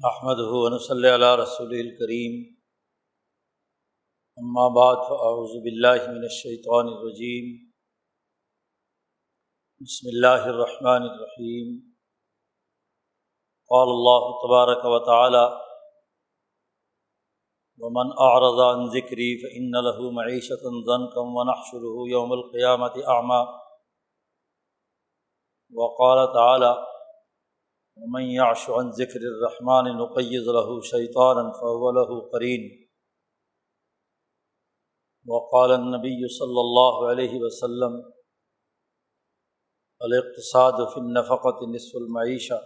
نحمده ونصلی علی رسولہ الکریم، اما بعد فاعوذ باللہ من الشیطان الرجیم، بسم اللہ الرحمن الرحیم۔ قال اللہ تبارک و تعالی: ومن اعرض عن ذکری فإن له معیشۃ ضنکا ونحشره یوم القیامۃ اعمی۔ وقال تعالی: ومن یعش عن ذکر الرحمن نقیض له شیطانا فهو له قرین۔ وقال النبی صلی اللہ علیہ وسلم: الاقتصاد فی النفقۃ نصف المعیشہ۔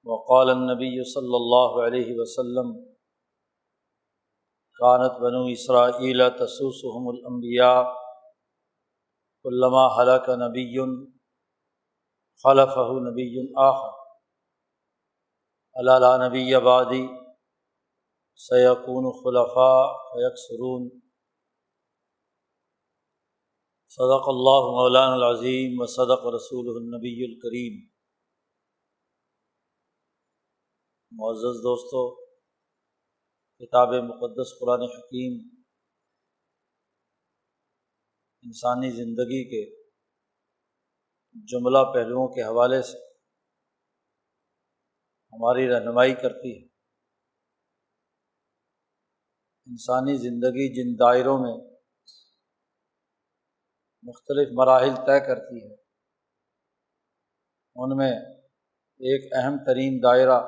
وقال النبی صلی اللہ علیہ وسلم: کانت بنو اسرائیل تسوسهم الانبیاء کلما ہلک نبی خلفہ نبی آخر الا لا نبی بعدی سیکون خلفاء فیکثرون۔ صدق اللہ مولانا العظیم و صدق رسولہ النبی الکریم۔ معزز دوستو، کتاب مقدس قرآن حکیم انسانی زندگی کے جملہ پہلوؤں کے حوالے سے ہماری رہنمائی کرتی ہے۔ انسانی زندگی جن دائروں میں مختلف مراحل طے کرتی ہے، ان میں ایک اہم ترین دائرہ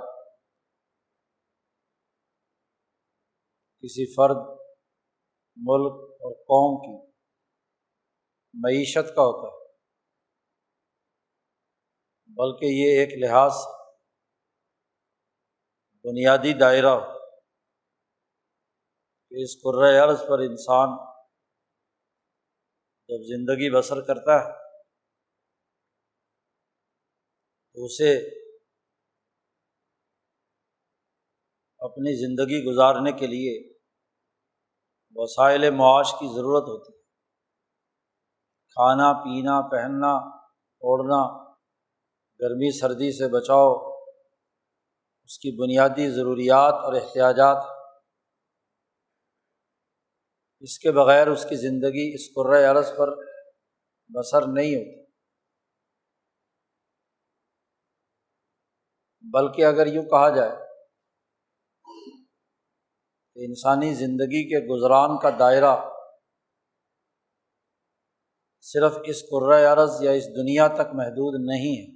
کسی فرد، ملک اور قوم کی معیشت کا ہوتا ہے، بلکہ یہ ایک لحاظ سے بنیادی دائرہ ہو کہ اس کرۂ ارض پر انسان جب زندگی بسر کرتا ہے تو اسے اپنی زندگی گزارنے کے لیے وسائل معاش کی ضرورت ہوتی ہے۔ کھانا پینا، پہننا، اوڑھنا، گرمی سردی سے بچاؤ، اس کی بنیادی ضروریات اور احتیاجات، اس کے بغیر اس کی زندگی اس کرۂ ارض پر بسر نہیں ہوتی۔ بلکہ اگر یوں کہا جائے کہ انسانی زندگی کے گزران کا دائرہ صرف اس کرۂ ارض یا اس دنیا تک محدود نہیں ہے،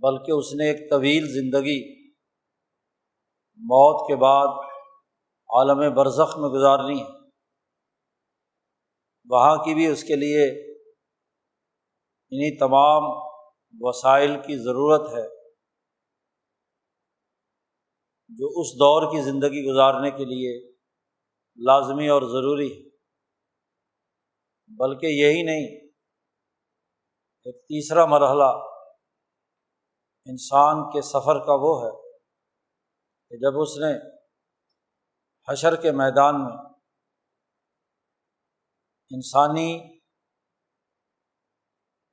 بلکہ اس نے ایک طویل زندگی موت کے بعد عالم برزخ میں گزارنی ہے۔ وہاں کی بھی اس کے لیے انہی تمام وسائل کی ضرورت ہے جو اس دور کی زندگی گزارنے کے لیے لازمی اور ضروری ہے۔ بلکہ یہی نہیں، ایک تیسرا مرحلہ انسان کے سفر کا وہ ہے کہ جب اس نے حشر کے میدان میں انسانی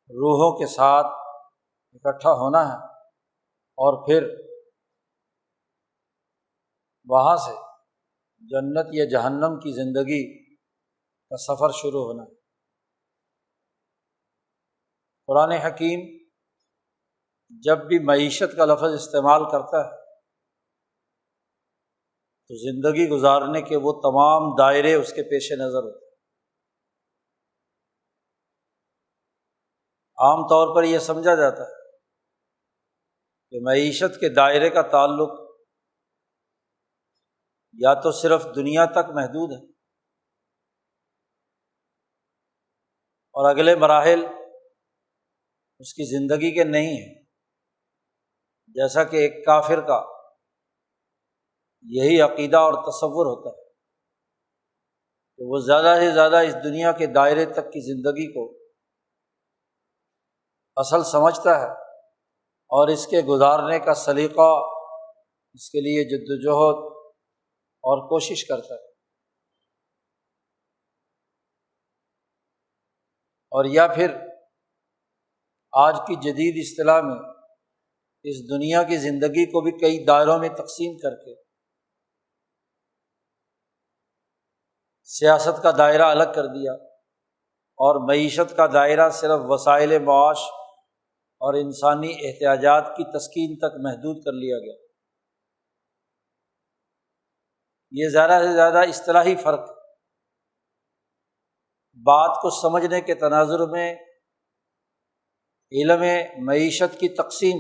روحوں کے ساتھ اکٹھا ہونا ہے اور پھر وہاں سے جنت یا جہنم کی زندگی کا سفر شروع ہونا ہے۔ قرآن حکیم جب بھی معیشت کا لفظ استعمال کرتا ہے تو زندگی گزارنے کے وہ تمام دائرے اس کے پیش نظر ہوتے ہیں۔ عام طور پر یہ سمجھا جاتا ہے کہ معیشت کے دائرے کا تعلق یا تو صرف دنیا تک محدود ہے اور اگلے مراحل اس کی زندگی کے نہیں ہیں، جیسا کہ ایک کافر کا یہی عقیدہ اور تصور ہوتا ہے کہ وہ زیادہ سے زیادہ اس دنیا کے دائرے تک کی زندگی کو اصل سمجھتا ہے اور اس کے گزارنے کا سلیقہ، اس کے لیے جد وجہد اور کوشش کرتا ہے۔ اور یا پھر آج کی جدید اصطلاح میں اس دنیا کی زندگی کو بھی کئی دائروں میں تقسیم کر کے سیاست کا دائرہ الگ کر دیا اور معیشت کا دائرہ صرف وسائل معاش اور انسانی احتیاجات کی تسکین تک محدود کر لیا گیا۔ یہ زیادہ سے زیادہ اصطلاحی فرق ہے۔ بات کو سمجھنے کے تناظر میں علم معیشت کی تقسیم،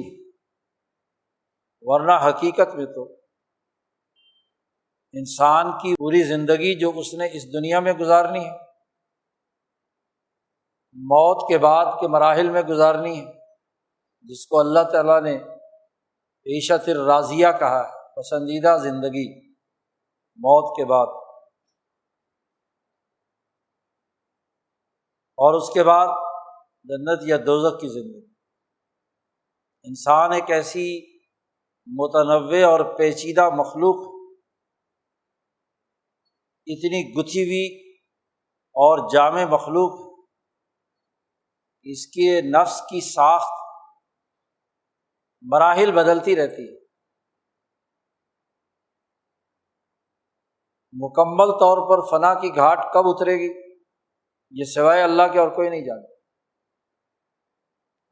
ورنہ حقیقت میں تو انسان کی پوری زندگی جو اس نے اس دنیا میں گزارنی ہے، موت کے بعد کے مراحل میں گزارنی ہے، جس کو اللہ تعالیٰ نے عیشت الراضیہ کہا ہے، پسندیدہ زندگی موت کے بعد، اور اس کے بعد جنت یا دوزخ کی زندگی۔ انسان ایک ایسی متنوع اور پیچیدہ مخلوق، اتنی گتھی ہوئی اور جامع مخلوق، اس کے نفس کی ساخت مراحل بدلتی رہتی ہے، مکمل طور پر فنا کی گھاٹ کب اترے گی یہ سوائے اللہ کے اور کوئی نہیں جانتا۔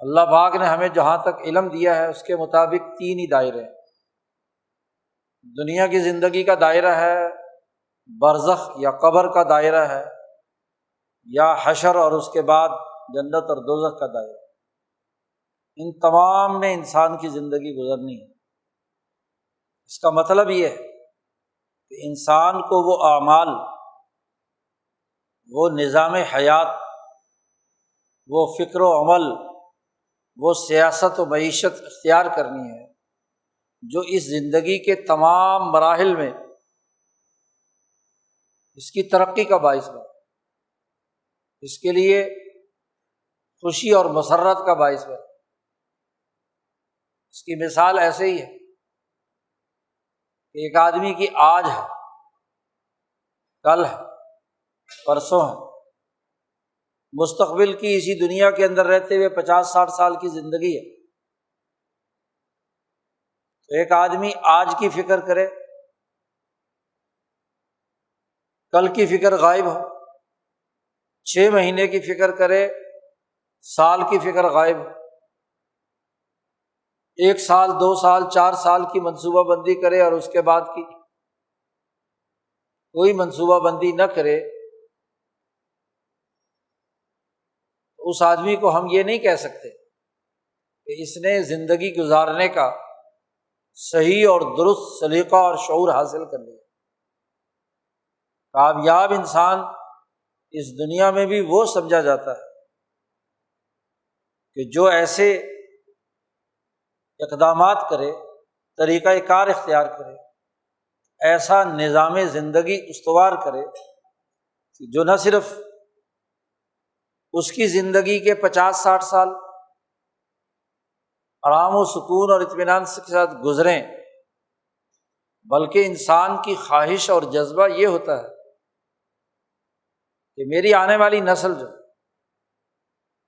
اللہ پاک نے ہمیں جہاں تک علم دیا ہے اس کے مطابق 3 ہی دائرے ہیں۔ دنیا کی زندگی کا دائرہ ہے برزخ یا قبر کا دائرہ ہے، یا حشر اور اس کے بعد جنت اور دوزخ کا دائرہ۔ ان تمام میں انسان کی زندگی گزرنی ہے۔ اس کا مطلب یہ ہے کہ انسان کو وہ اعمال، وہ نظام حیات، وہ فکر و عمل، وہ سیاست و معیشت اختیار کرنی ہے جو اس زندگی کے تمام مراحل میں اس کی ترقی کا باعث بنے، اس کے لیے خوشی اور مسرت کا باعث بنے۔ اس کی مثال ایسے ہی ہے کہ ایک آدمی کی آج ہے، کل ہے، پرسوں ہے، مستقبل کی اسی دنیا کے اندر رہتے ہوئے 50-60 سال کی زندگی ہے۔ تو ایک آدمی آج کی فکر کرے، کل کی فکر غائب ہو، 6 مہینے کی فکر کرے، سال کی فکر غائب ہو، 1 سال 2 سال 4 سال کی منصوبہ بندی کرے اور اس کے بعد کی کوئی منصوبہ بندی نہ کرے، اس آدمی کو ہم یہ نہیں کہہ سکتے کہ اس نے زندگی گزارنے کا صحیح اور درست سلیقہ اور شعور حاصل کر لیا۔ کامیاب انسان اس دنیا میں بھی وہ سمجھا جاتا ہے کہ جو ایسے اقدامات کرے، طریقہ کار اختیار کرے، ایسا نظام زندگی استوار کرے کہ جو نہ صرف اس کی زندگی کے 50-60 سال آرام و سکون اور اطمینان کے ساتھ گزریں، بلکہ انسان کی خواہش اور جذبہ یہ ہوتا ہے کہ میری آنے والی نسل جو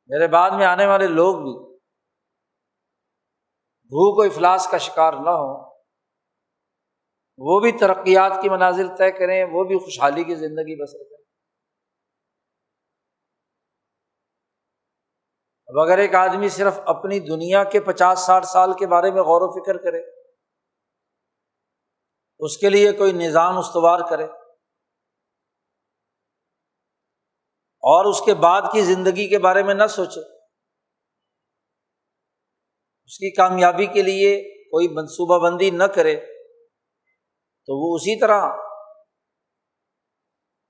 میرے بعد میں آنے والے لوگ بھی بھوک و افلاس کا شکار نہ ہوں، وہ بھی ترقیات کی منازل طے کریں، وہ بھی خوشحالی کی زندگی بسر کریں۔ اب اگر ایک آدمی صرف اپنی دنیا کے 50-60 سال کے بارے میں غور و فکر کرے، اس کے لیے کوئی نظام استوار کرے اور اس کے بعد کی زندگی کے بارے میں نہ سوچے، اس کی کامیابی کے لیے کوئی منصوبہ بندی نہ کرے، تو وہ اسی طرح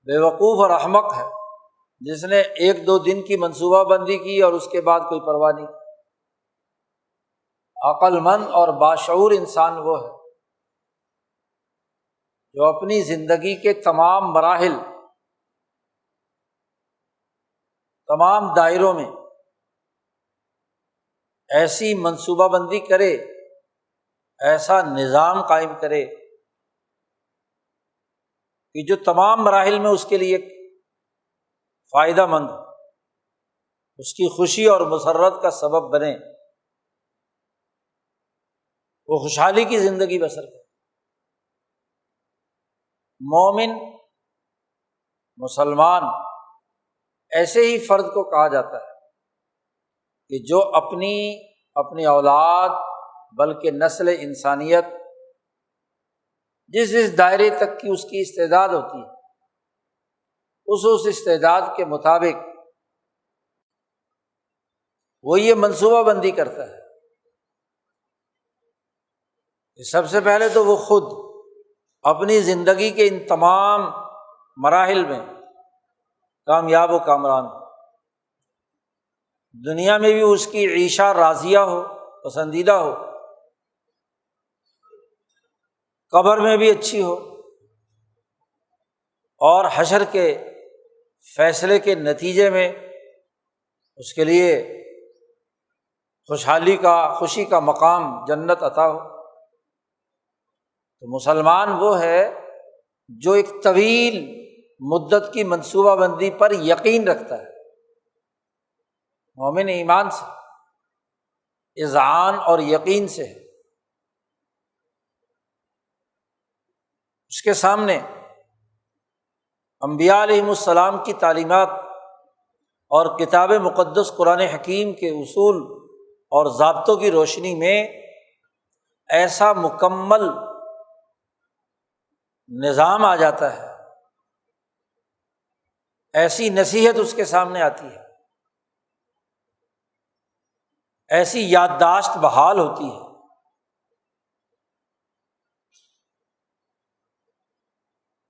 بے وقوف اور احمق ہے جس نے 1-2 دن کی منصوبہ بندی کی اور اس کے بعد کوئی پرواہ نہیں۔ عقل مند اور باشعور انسان وہ ہے جو اپنی زندگی کے تمام مراحل، تمام دائروں میں ایسی منصوبہ بندی کرے، ایسا نظام قائم کرے کہ جو تمام مراحل میں اس کے لیے فائدہ مند، اس کی خوشی اور مسرت کا سبب بنے۔ وہ خوشحالی کی زندگی بسر کرے۔ مومن مسلمان ایسے ہی فرد کو کہا جاتا ہے کہ جو اپنی اولاد بلکہ نسل انسانیت جس دائرے تک کی اس کی استعداد ہوتی ہے اس استعداد کے مطابق وہ یہ منصوبہ بندی کرتا ہے کہ سب سے پہلے تو وہ خود اپنی زندگی کے ان تمام مراحل میں کامیاب و کامران ہو، دنیا میں بھی اس کی عیشہ راضیہ ہو، پسندیدہ ہو، قبر میں بھی اچھی ہو، اور حشر کے فیصلے کے نتیجے میں اس کے لیے خوشی کا مقام جنت عطا ہو۔ تو مسلمان وہ ہے جو ایک طویل مدت کی منصوبہ بندی پر یقین رکھتا ہے، مومن ایمان سے، اذعان اور یقین سے ہے۔ اس کے سامنے انبیاء علیہم السلام کی تعلیمات اور کتاب مقدس قرآن حکیم کے اصول اور ضابطوں کی روشنی میں ایسا مکمل نظام آ جاتا ہے، ایسی نصیحت اس کے سامنے آتی ہے، ایسی یادداشت بحال ہوتی ہے،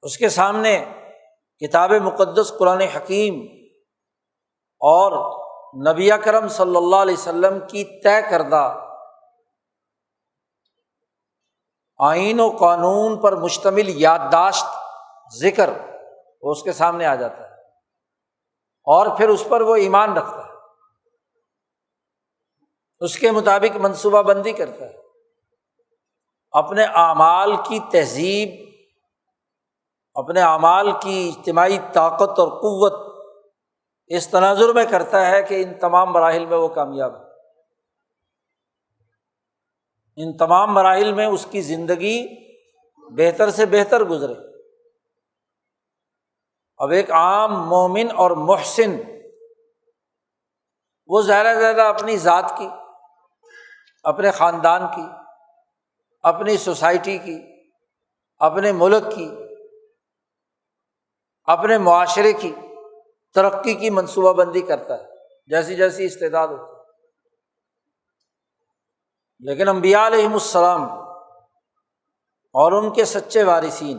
اس کے سامنے کتاب مقدس قرآن حکیم اور نبی اکرم صلی اللہ علیہ وسلم کی طے کردہ آئین و قانون پر مشتمل یادداشت ذکر وہ اس کے سامنے آ جاتا ہے، اور پھر اس پر وہ ایمان رکھتا ہے، اس کے مطابق منصوبہ بندی کرتا ہے، اپنے اعمال کی تہذیب، اپنے اعمال کی اجتماعی طاقت اور قوت اس تناظر میں کرتا ہے کہ ان تمام مراحل میں وہ کامیاب ہے، ان تمام مراحل میں اس کی زندگی بہتر سے بہتر گزرے۔ اب ایک عام مومن اور محسن وہ زیادہ سے زیادہ اپنی ذات کی، اپنے خاندان کی، اپنی سوسائٹی کی، اپنے ملک کی، اپنے معاشرے کی ترقی کی منصوبہ بندی کرتا ہے جیسی جیسی استعداد ہوتی ہے۔ لیکن انبیاء علیہم السلام اور ان کے سچے وارثین،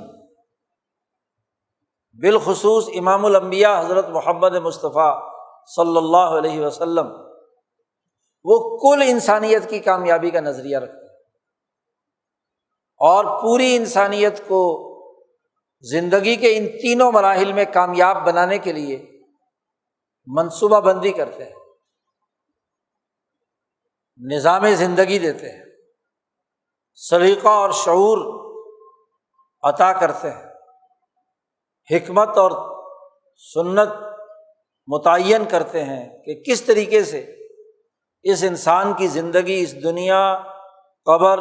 بالخصوص امام الانبیاء حضرت محمد مصطفیٰ صلی اللہ علیہ وسلم، وہ کل انسانیت کی کامیابی کا نظریہ رکھتے ہیں اور پوری انسانیت کو زندگی کے ان تینوں مراحل میں کامیاب بنانے کے لیے منصوبہ بندی کرتے ہیں، نظام زندگی دیتے ہیں، سلیقہ اور شعور عطا کرتے ہیں، حکمت اور سنت متعین کرتے ہیں کہ کس طریقے سے اس انسان کی زندگی اس دنیا، قبر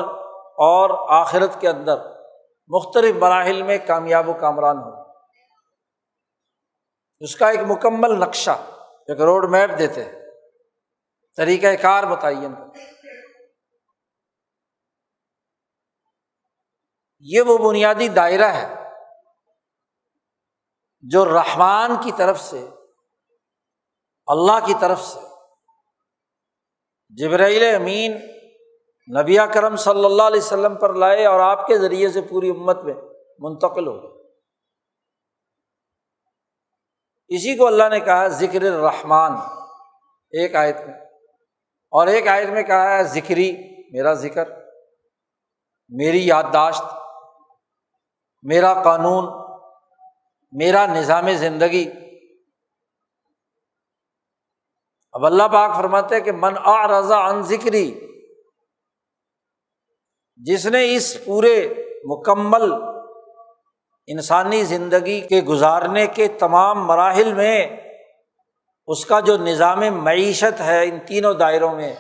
اور آخرت کے اندر مختلف مراحل میں کامیاب و کامران ہو۔ اس کا ایک مکمل نقشہ، ایک روڈ میپ دیتے ہیں، طریقہ کار متعین کرتے ہیں۔ یہ وہ بنیادی دائرہ ہے جو رحمان کی طرف سے، اللہ کی طرف سے جبرائیل امین نبی اکرم صلی اللہ علیہ وسلم پر لائے اور آپ کے ذریعے سے پوری امت میں منتقل ہو گئے۔ اسی کو اللہ نے کہا ذکر الرحمن ایک آیت میں، اور ایک آیت میں کہا ہے ذکری، میرا ذکر، میری یادداشت، میرا قانون، میرا نظام زندگی۔ اب اللہ پاک فرماتے ہیں کہ من اعرض عن ذکری، جس نے اس پورے مکمل انسانی زندگی کے گزارنے کے تمام مراحل میں اس کا جو نظام معیشت ہے ان تینوں دائروں میں،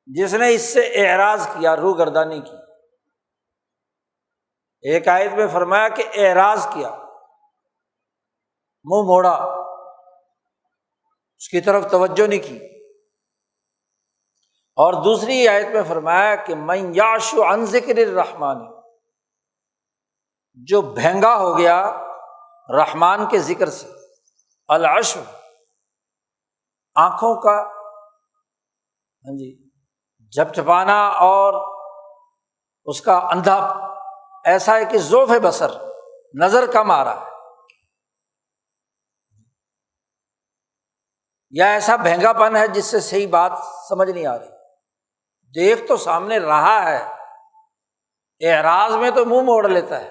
جس نے اس سے اعراض کیا، روگردانی کی۔ ایک آیت میں فرمایا کہ اعراض کیا، منہ موڑا، اس کی طرف توجہ نہیں کی۔ اور دوسری آیت میں فرمایا کہ من یعش عن ذکر الرحمن، جو بھینگا ہو گیا رحمان کے ذکر سے۔ العشو آنکھوں کا جھپجھپانا اور اس کا اندھا، ایسا ہے کہ ضعف بصر، نظر کم آ رہا ہے، یا ایسا بھینگا پن ہے جس سے صحیح بات سمجھ نہیں آ رہی۔ دیکھ تو سامنے رہا ہے، اعراض میں تو منہ موڑ لیتا ہے،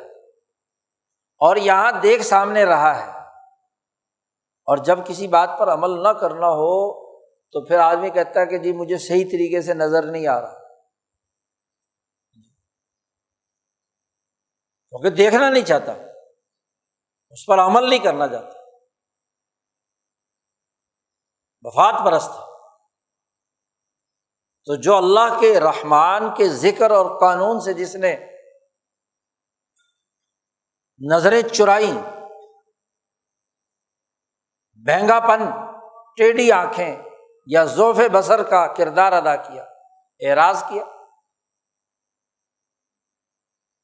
اور یہاں دیکھ سامنے رہا ہے، اور جب کسی بات پر عمل نہ کرنا ہو تو پھر آدمی کہتا ہے کہ جی مجھے صحیح طریقے سے نظر نہیں آ رہا، کیونکہ دیکھنا نہیں چاہتا، اس پر عمل نہیں کرنا چاہتا، مفاد پرست۔ تو جو اللہ کے رحمان کے ذکر اور قانون سے جس نے نظریں چرائیں، بہنگا پن، ٹیڑھی آنکھیں یا ضعف بصر کا کردار ادا کیا، اعراض کیا،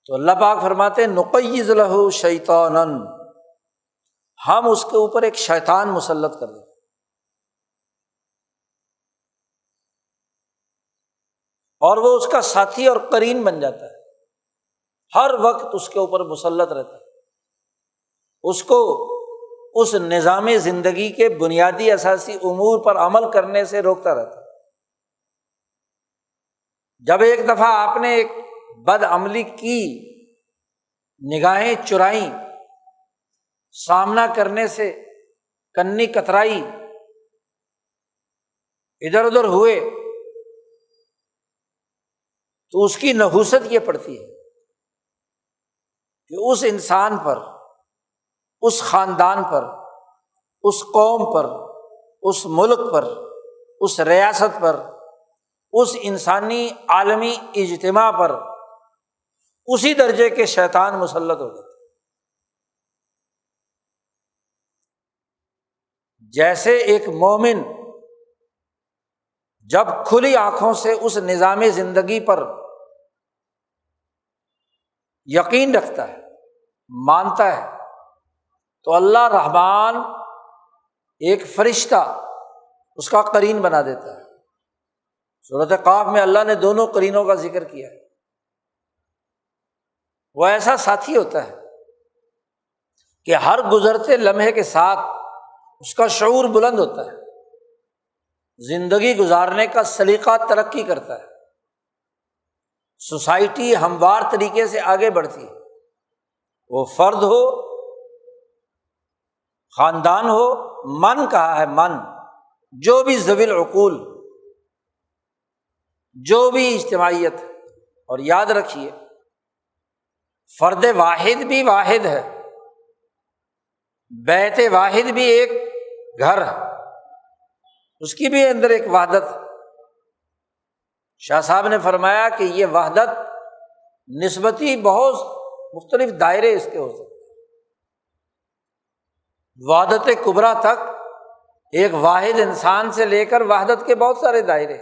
تو اللہ پاک فرماتے ہیں نقیض لہ شیطانا، ہم اس کے اوپر ایک شیطان مسلط کر دیتے، اور وہ اس کا ساتھی اور قرین بن جاتا ہے، ہر وقت اس کے اوپر مسلط رہتا ہے، اس کو اس نظام زندگی کے بنیادی اساسی امور پر عمل کرنے سے روکتا رہتا ہے۔ جب ایک دفعہ آپ نے ایک بد عملی کی، نگاہیں چرائیں، سامنا کرنے سے کنی کترائی، ادھر ادھر ہوئے، تو اس کی نحوست یہ پڑتی ہے کہ اس انسان پر، اس خاندان پر، اس قوم پر، اس ملک پر، اس ریاست پر، اس انسانی عالمی اجتماع پر اسی درجے کے شیطان مسلط ہو جاتے، جیسے ایک مومن جب کھلی آنکھوں سے اس نظام زندگی پر یقین رکھتا ہے، مانتا ہے، تو اللہ رحمان ایک فرشتہ اس کا قرین بنا دیتا ہے۔ سورۃ قاف میں اللہ نے دونوں قرینوں کا ذکر کیا ہے۔ وہ ایسا ساتھی ہوتا ہے کہ ہر گزرتے لمحے کے ساتھ اس کا شعور بلند ہوتا ہے، زندگی گزارنے کا سلیقہ ترقی کرتا ہے، سوسائٹی ہموار طریقے سے آگے بڑھتی ہے، وہ فرد ہو، خاندان ہو، من کہا ہے، من جو بھی ذوی العقول، جو بھی اجتماعیت۔ اور یاد رکھیے فرد واحد بھی واحد ہے، بیت واحد بھی ایک گھر ہے، اس کی بھی اندر ایک وحدت ہے۔ شاہ صاحب نے فرمایا کہ یہ وحدت نسبتی بہت مختلف دائرے اس کے ہو سکتے ہیں، وحدت کبریٰ تک ایک واحد انسان سے لے کر وحدت کے بہت سارے دائرے،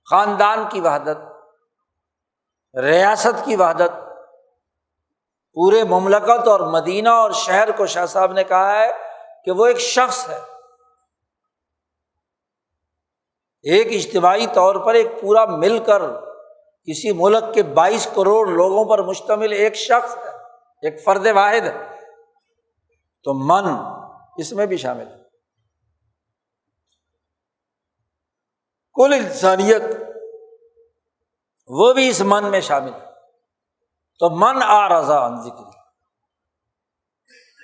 خاندان کی وحدت، ریاست کی وحدت، پورے مملکت اور مدینہ اور شہر کو شاہ صاحب نے کہا ہے کہ وہ ایک شخص ہے، ایک اجتماعی طور پر ایک پورا مل کر کسی ملک کے 22 کروڑ لوگوں پر مشتمل ایک شخص ہے، ایک فرد واحد ہے، تو من اس میں بھی شامل ہے، کل انسانیت وہ بھی اس من میں شامل ہے۔ تو من اعرض عن ذکری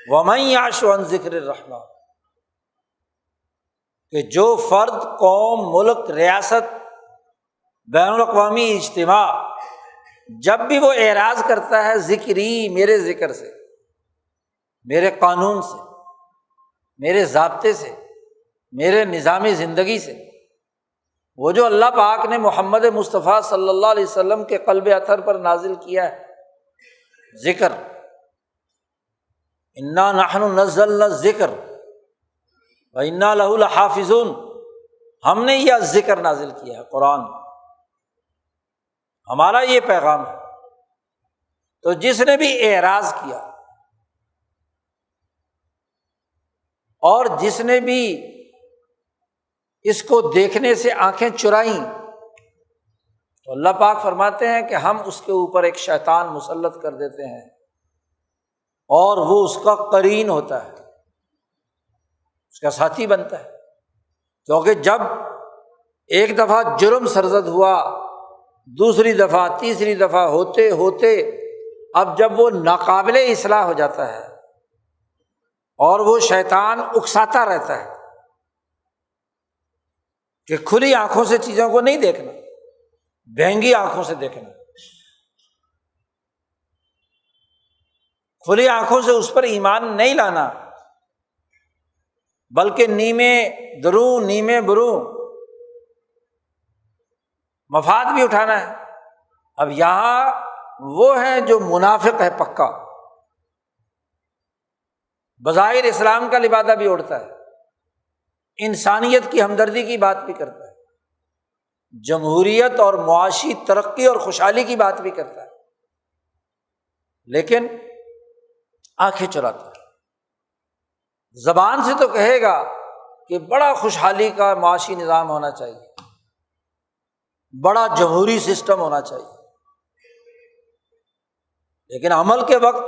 ومن یعش عن ذکر الرحمن، کہ جو فرد، قوم، ملک، ریاست، بین الاقوامی اجتماع جب بھی وہ اعراض کرتا ہے ذکری، میرے ذکر سے، میرے قانون سے، میرے ضابطے سے، میرے نظام زندگی سے، وہ جو اللہ پاک نے محمد مصطفیٰ صلی اللہ علیہ وسلم کے قلب اطہر پر نازل کیا ہے ذکر، انا نحن نزلنا الذکر وانا لہ لحافظون، ہم نے یہ ذکر نازل کیا ہے قرآن، ہمارا یہ پیغام ہے۔ تو جس نے بھی اعراض کیا اور جس نے بھی اس کو دیکھنے سے آنکھیں چرائیں تو اللہ پاک فرماتے ہیں کہ ہم اس کے اوپر ایک شیطان مسلط کر دیتے ہیں اور وہ اس کا قرین ہوتا ہے، اس کا ساتھی بنتا ہے۔ کیونکہ جب ایک دفعہ جرم سرزد ہوا، دوسری دفعہ، تیسری دفعہ ہوتے ہوتے اب جب وہ ناقابل اصلاح ہو جاتا ہے اور وہ شیطان اکساتا رہتا ہے کہ کھلی آنکھوں سے چیزوں کو نہیں دیکھنا، بہنگی آنکھوں سے دیکھنا، کھلی آنکھوں سے اس پر ایمان نہیں لانا، بلکہ نیمے دروں نیمے بروں مفاد بھی اٹھانا ہے۔ اب یہاں وہ ہے جو منافق ہے پکا، بظاہر اسلام کا لبادہ بھی اوڑھتا ہے، انسانیت کی ہمدردی کی بات بھی کرتا ہے، جمہوریت اور معاشی ترقی اور خوشحالی کی بات بھی کرتا ہے، لیکن آنکھیں چراتا ہے۔ زبان سے تو کہے گا کہ بڑا خوشحالی کا معاشی نظام ہونا چاہیے، بڑا جمہوری سسٹم ہونا چاہیے، لیکن عمل کے وقت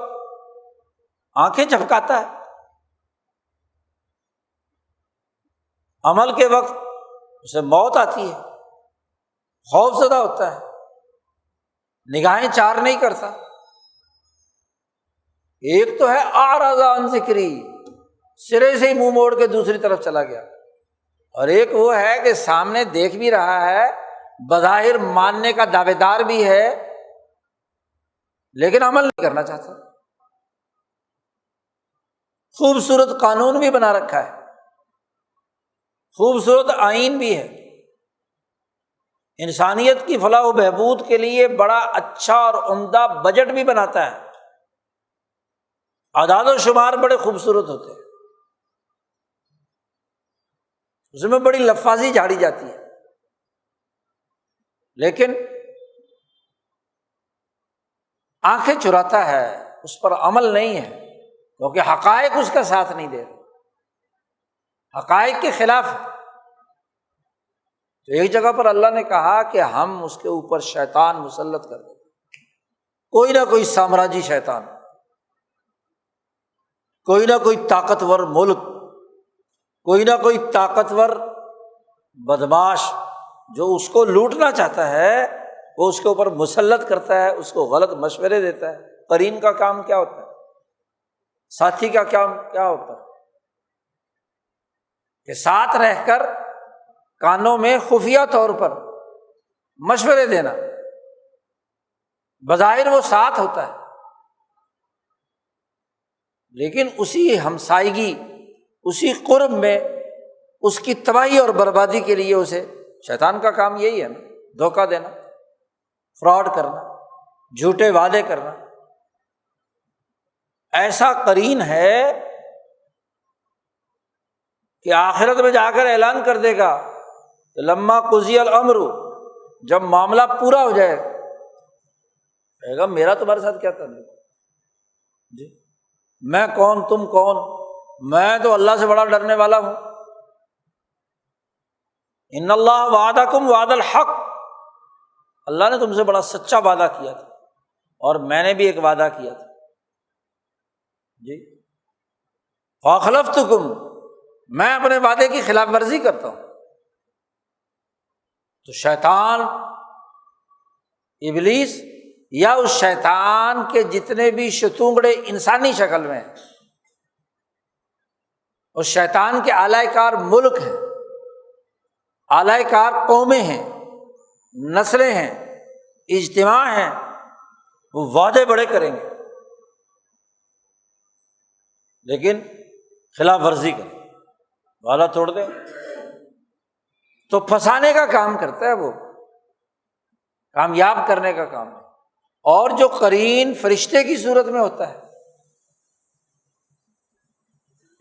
آنکھیں جھپکاتا ہے، عمل کے وقت اسے موت آتی ہے، خوف زدہ ہوتا ہے، نگاہیں چار نہیں کرتا۔ ایک تو ہے اعرض عن ذکری، سرے سے ہی منہ موڑ کے دوسری طرف چلا گیا، اور ایک وہ ہے کہ سامنے دیکھ بھی رہا ہے، بظاہر ماننے کا دعوے دار بھی ہے، لیکن عمل نہیں کرنا چاہتا۔ خوبصورت قانون بھی بنا رکھا ہے، خوبصورت آئین بھی ہے، انسانیت کی فلاح و بہبود کے لیے بڑا اچھا اور عمدہ بجٹ بھی بناتا ہے، اعداد و شمار بڑے خوبصورت ہوتے ہیں، اس میں بڑی لفاظی جھاڑی جاتی ہے، لیکن آنکھیں چراتا ہے، اس پر عمل نہیں ہے، کیونکہ حقائق اس کا ساتھ نہیں دے رہے، حقائق کے خلاف ہے۔ تو ایک جگہ پر اللہ نے کہا کہ ہم اس کے اوپر شیطان مسلط کر دیں، کوئی نہ کوئی سامراجی شیطان، کوئی نہ کوئی طاقتور ملک، کوئی نہ کوئی طاقتور بدماش جو اس کو لوٹنا چاہتا ہے وہ اس کے اوپر مسلط کرتا ہے، اس کو غلط مشورے دیتا ہے۔ قرین کا کام کیا ہوتا ہے؟ ساتھی کا کام کیا ہوتا ہے؟ کہ ساتھ رہ کر کانوں میں خفیہ طور پر مشورے دینا، بظاہر وہ ساتھ ہوتا ہے لیکن اسی ہمسائیگی، اسی قرب میں اس کی تباہی اور بربادی کے لیے اسے، شیطان کا کام یہی ہے نا، دھوکہ دینا، فراڈ کرنا، جھوٹے وعدے کرنا۔ ایسا قرین ہے کہ آخرت میں جا کر اعلان کر دے گا کہ لما قضی الامر، جب معاملہ پورا ہو جائے کہے گا میرا تمہارے ساتھ کیا تعلق جی، میں کون تم کون، میں تو اللہ سے بڑا ڈرنے والا ہوں۔ ان اللہ وعدکم وعد الحق، اللہ نے تم سے بڑا سچا وعدہ کیا تھا اور میں نے بھی ایک وعدہ کیا تھا جی، فاخلفتکم، میں اپنے وعدے کی خلاف ورزی کرتا ہوں۔ تو شیطان، ابلیس یا اس شیطان کے جتنے بھی شتونگڑے انسانی شکل میں ہیں، اس شیطان کے اعلی کار ملک ہیں، اعلی کار قومیں ہیں، نسلیں ہیں، اجتماع ہیں، وہ وعدے بڑے کریں گے لیکن خلاف ورزی کریں، وعدہ توڑ دیں۔ تو پھنسانے کا کام کرتا ہے وہ، کامیاب کرنے کا کام ہے۔ اور جو قرین فرشتے کی صورت میں ہوتا ہے،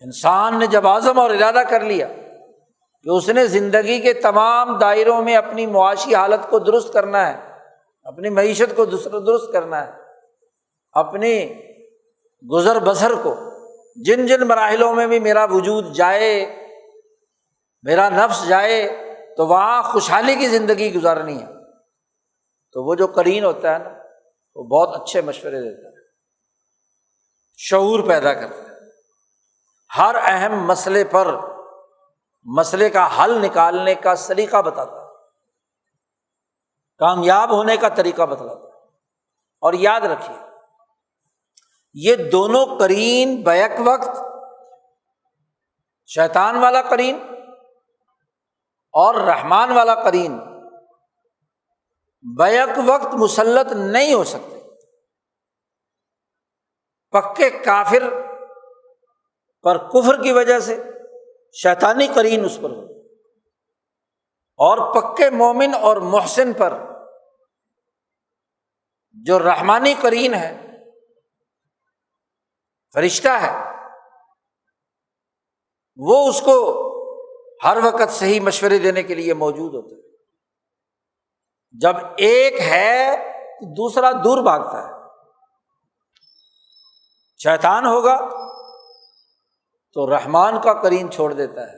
انسان نے جب عزم اور ارادہ کر لیا کہ اس نے زندگی کے تمام دائروں میں اپنی معاشی حالت کو درست کرنا ہے، اپنی معیشت کو درست کرنا ہے، اپنی گزر بسر کو جن جن مراحلوں میں بھی میرا وجود جائے، میرا نفس جائے، تو وہاں خوشحالی کی زندگی گزارنی ہے، تو وہ جو قرین ہوتا ہے نا، وہ بہت اچھے مشورے دیتا ہے، شعور پیدا کرتا ہے، ہر اہم مسئلے پر مسئلے کا حل نکالنے کا سلیقہ بتاتا ہے، کامیاب ہونے کا طریقہ بتلاتا ہے۔ اور یاد رکھیے، یہ دونوں قرین بیک وقت، شیطان والا قرین اور رحمان والا قرین، بیک وقت مسلط نہیں ہو سکتے۔ پکے کافر پر کفر کی وجہ سے شیطانی قرین اس پر ہو، اور پکے مومن اور محسن پر جو رحمانی قرین ہے، فرشتہ ہے، وہ اس کو ہر وقت صحیح مشورے دینے کے لیے موجود ہوتا ہے۔ جب ایک ہے تو دوسرا دور بھاگتا ہے۔ شیطان ہوگا تو رحمان کا قرین چھوڑ دیتا ہے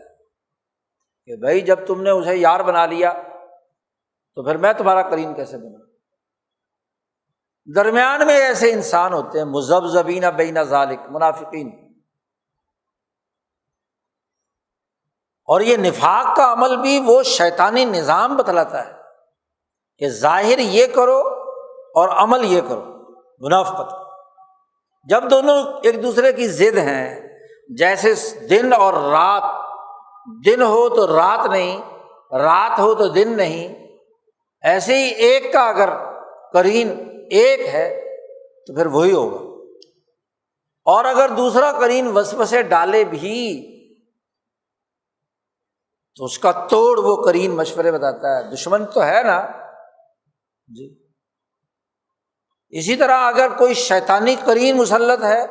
کہ بھائی جب تم نے اسے یار بنا لیا تو پھر میں تمہارا قرین کیسے بنوں۔ درمیان میں ایسے انسان ہوتے ہیں مذبذبین بین ذالک، منافقین، اور یہ نفاق کا عمل بھی وہ شیطانی نظام بتلاتا ہے کہ ظاہر یہ کرو اور عمل یہ کرو، منافقت۔ جب دونوں ایک دوسرے کی ضد ہیں، جیسے دن اور رات، دن ہو تو رات نہیں، رات ہو تو دن نہیں، ایسے ہی ایک کا اگر قرین ایک ہے تو پھر وہی ہوگا، اور اگر دوسرا قرین وسوسے ڈالے بھی تو اس کا توڑ وہ قرین مشورے بتاتا ہے۔ دشمن تو ہے نا جی۔ اسی طرح اگر کوئی شیطانی قرین مسلط ہے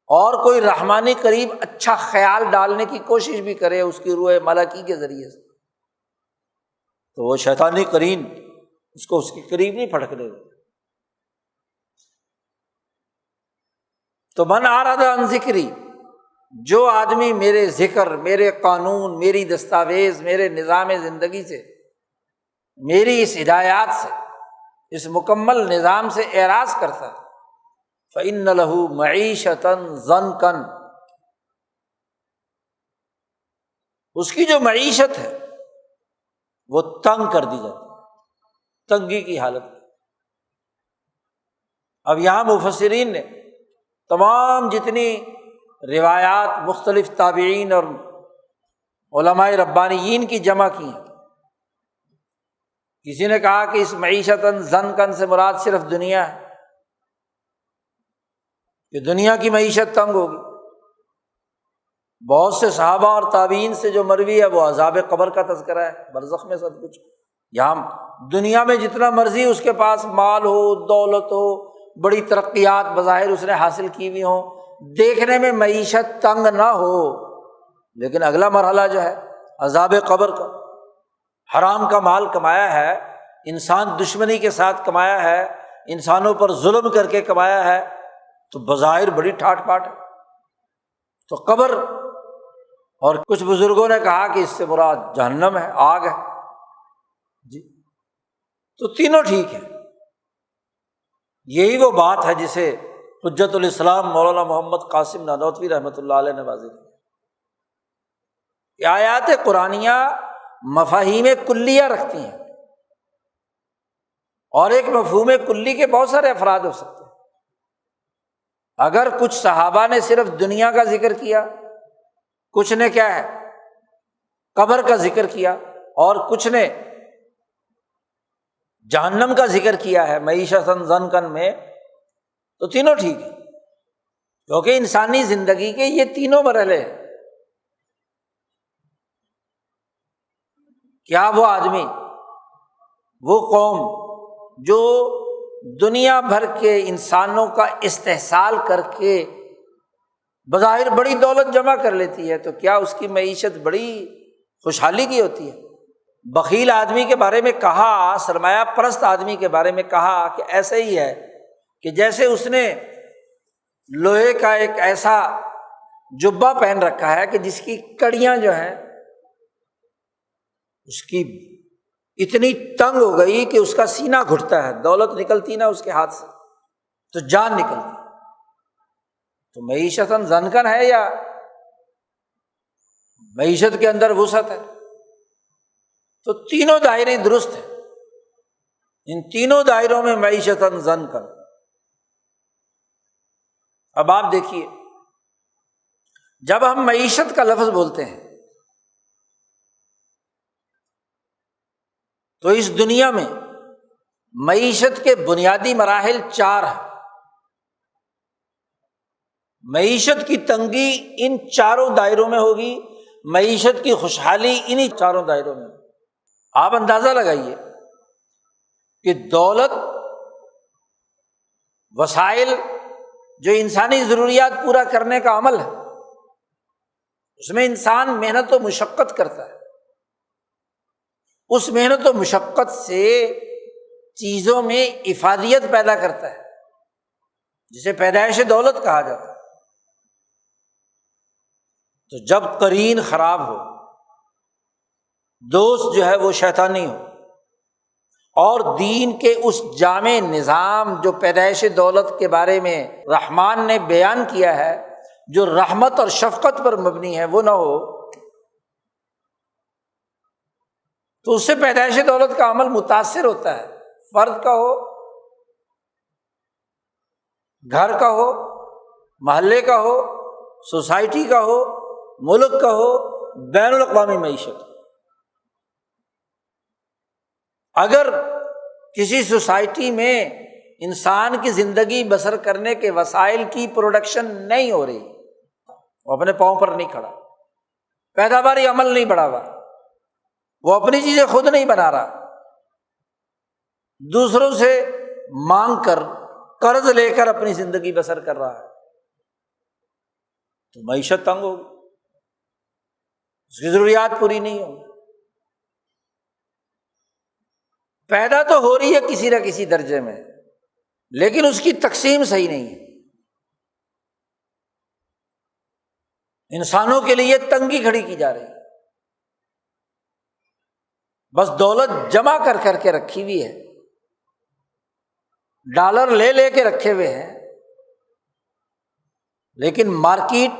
اور کوئی رحمانی قریب اچھا خیال ڈالنے کی کوشش بھی کرے اس کی روح ملکی کے ذریعے سے، تو وہ شیطانی قرین اس کو اس کے قریب نہیں پھٹکنے گا۔ تو من اعرض عن ذکری، جو آدمی میرے ذکر، میرے قانون، میری دستاویز، میرے نظام زندگی سے، میری اس ہدایات سے، اس مکمل نظام سے اعراض کرتا ہے، فإن لہ معیشۃ ضنکا، اس کی جو معیشت ہے وہ تنگ کر دی جاتی ہے، تنگی کی حالت میں۔ اب یہاں مفسرین نے تمام جتنی روایات مختلف تابعین اور علماء ربانیین کی جمع کی ہیں۔ کسی نے کہا کہ اس معیشتاً ضنکاً سے مراد صرف دنیا ہے، کہ دنیا کی معیشت تنگ ہوگی۔ بہت سے صحابہ اور تابعین سے جو مروی ہے وہ عذاب قبر کا تذکرہ ہے، برزخ میں سب کچھ۔ یہاں دنیا میں جتنا مرضی اس کے پاس مال ہو، دولت ہو، بڑی ترقیات بظاہر اس نے حاصل کی ہوئی ہوں، دیکھنے میں معیشت تنگ نہ ہو، لیکن اگلا مرحلہ جو ہے عذاب قبر کا، حرام کا مال کمایا ہے، انسان دشمنی کے ساتھ کمایا ہے، انسانوں پر ظلم کر کے کمایا ہے، تو بظاہر بڑی ٹھاٹ پاٹ ہے۔ تو قبر، اور کچھ بزرگوں نے کہا کہ اس سے مراد جہنم ہے، آگ ہے جی۔ تو تینوں ٹھیک ہے۔ یہی وہ بات ہے جسے حجت الاسلام مولانا محمد قاسم نانوتوی رحمۃ اللہ علیہ نے واضح کیا۔ آیات قرآنیہ مفاہیم کلیہ رکھتی ہیں، اور ایک مفہوم کلی کے بہت سارے افراد ہو سکتے ہیں۔ اگر کچھ صحابہ نے صرف دنیا کا ذکر کیا، کچھ نے کیا ہے قبر کا ذکر کیا، اور کچھ نے جہنم کا ذکر کیا ہے معیشت ضنکا میں، تو تینوں ٹھیک ہے، کیونکہ انسانی زندگی کے یہ تینوں مرحلے ہیں۔ کیا وہ آدمی، وہ قوم جو دنیا بھر کے انسانوں کا استحصال کر کے بظاہر بڑی دولت جمع کر لیتی ہے، تو کیا اس کی معیشت بڑی خوشحالی کی ہوتی ہے؟ بخیل آدمی کے بارے میں کہا، سرمایہ پرست آدمی کے بارے میں کہا کہ ایسے ہی ہے کہ جیسے اس نے لوہے کا ایک ایسا جبہ پہن رکھا ہے کہ جس کی کڑیاں جو ہیں اس کی اتنی تنگ ہو گئی کہ اس کا سینہ گھٹتا ہے، دولت نکلتی نا اس کے ہاتھ سے تو جان نکلتی۔ تو معیشتاً زنکن ہے یا معیشت کے اندر وسعت ہے؟ تو تینوں دائرے درست ہیں، ان تینوں دائروں میں معیشتاً زنکن۔ اب آپ دیکھیے، جب ہم معیشت کا لفظ بولتے ہیں تو اس دنیا میں معیشت کے بنیادی مراحل 4 ہیں۔ معیشت کی تنگی ان چاروں دائروں میں ہوگی، معیشت کی خوشحالی انہی چاروں دائروں میں۔ آپ اندازہ لگائیے کہ دولت، وسائل جو انسانی ضروریات پورا کرنے کا عمل ہے، اس میں انسان محنت و مشقت کرتا ہے، اس محنت و مشقت سے چیزوں میں افادیت پیدا کرتا ہے جسے پیدائش دولت کہا جاتا ہے۔ تو جب قرین خراب ہو، دوست جو ہے وہ شیطانی ہو، اور دین کے اس جامع نظام جو پیدائش دولت کے بارے میں رحمان نے بیان کیا ہے، جو رحمت اور شفقت پر مبنی ہے، وہ نہ ہو، تو اس سے پیدائش دولت کا عمل متاثر ہوتا ہے، فرد کا ہو، گھر کا ہو، محلے کا ہو، سوسائٹی کا ہو، ملک کا ہو، بین الاقوامی معیشت۔ اگر کسی سوسائٹی میں انسان کی زندگی بسر کرنے کے وسائل کی پروڈکشن نہیں ہو رہی، وہ اپنے پاؤں پر نہیں کھڑا، پیداواری عمل نہیں بڑھا ہوا، وہ اپنی چیزیں خود نہیں بنا رہا، دوسروں سے مانگ کر قرض لے کر اپنی زندگی بسر کر رہا ہے، تو معیشت تنگ ہوگی، اس کی ضروریات پوری نہیں ہوگی۔ پیدا تو ہو رہی ہے کسی نہ کسی درجے میں، لیکن اس کی تقسیم صحیح نہیں ہے۔ انسانوں کے لیے تنگی کھڑی کی جا رہی ہے، بس دولت جمع کر کر کے رکھی ہوئی ہے، ڈالر لے لے کے رکھے ہوئے ہیں، لیکن مارکیٹ،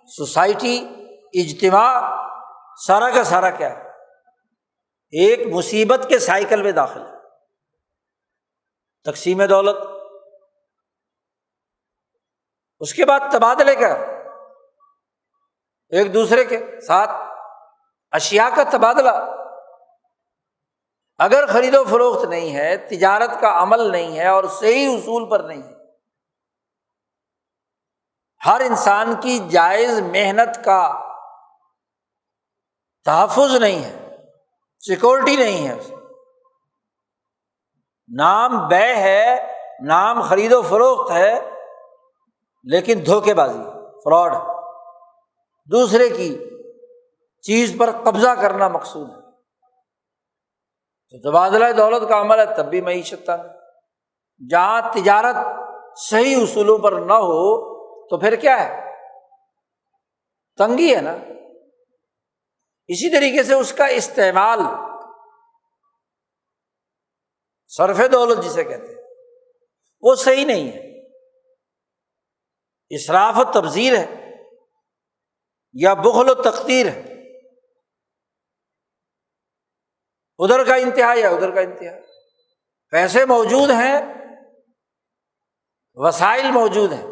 سوسائٹی، اجتماع سارا کا سارا کیا ہے؟ ایک مصیبت کے سائیکل میں داخل ہے۔ تقسیم دولت، اس کے بعد تبادلے کا، ایک دوسرے کے ساتھ اشیاء کا تبادلہ۔ اگر خرید و فروخت نہیں ہے، تجارت کا عمل نہیں ہے اور صحیح اصول پر نہیں ہے، ہر انسان کی جائز محنت کا تحفظ نہیں ہے، سیکورٹی نہیں ہے، نام بے ہے، نام خرید و فروخت ہے، لیکن دھوکے بازی، فراڈ، دوسرے کی چیز پر قبضہ کرنا مقصود ہے، تو تبادلہ دولت کا عمل ہے، تب بھی معیشت تنگ۔ جہاں تجارت صحیح اصولوں پر نہ ہو تو پھر کیا ہے؟ تنگی ہے نا۔ اسی طریقے سے اس کا استعمال، صرف دولت جسے کہتے ہیں، وہ صحیح نہیں ہے، اسراف و تبذیر ہے یا بخل و تقتیر ہے، ادھر کا انتہا یا ادھر کا انتہا۔ پیسے موجود ہیں، وسائل موجود ہیں،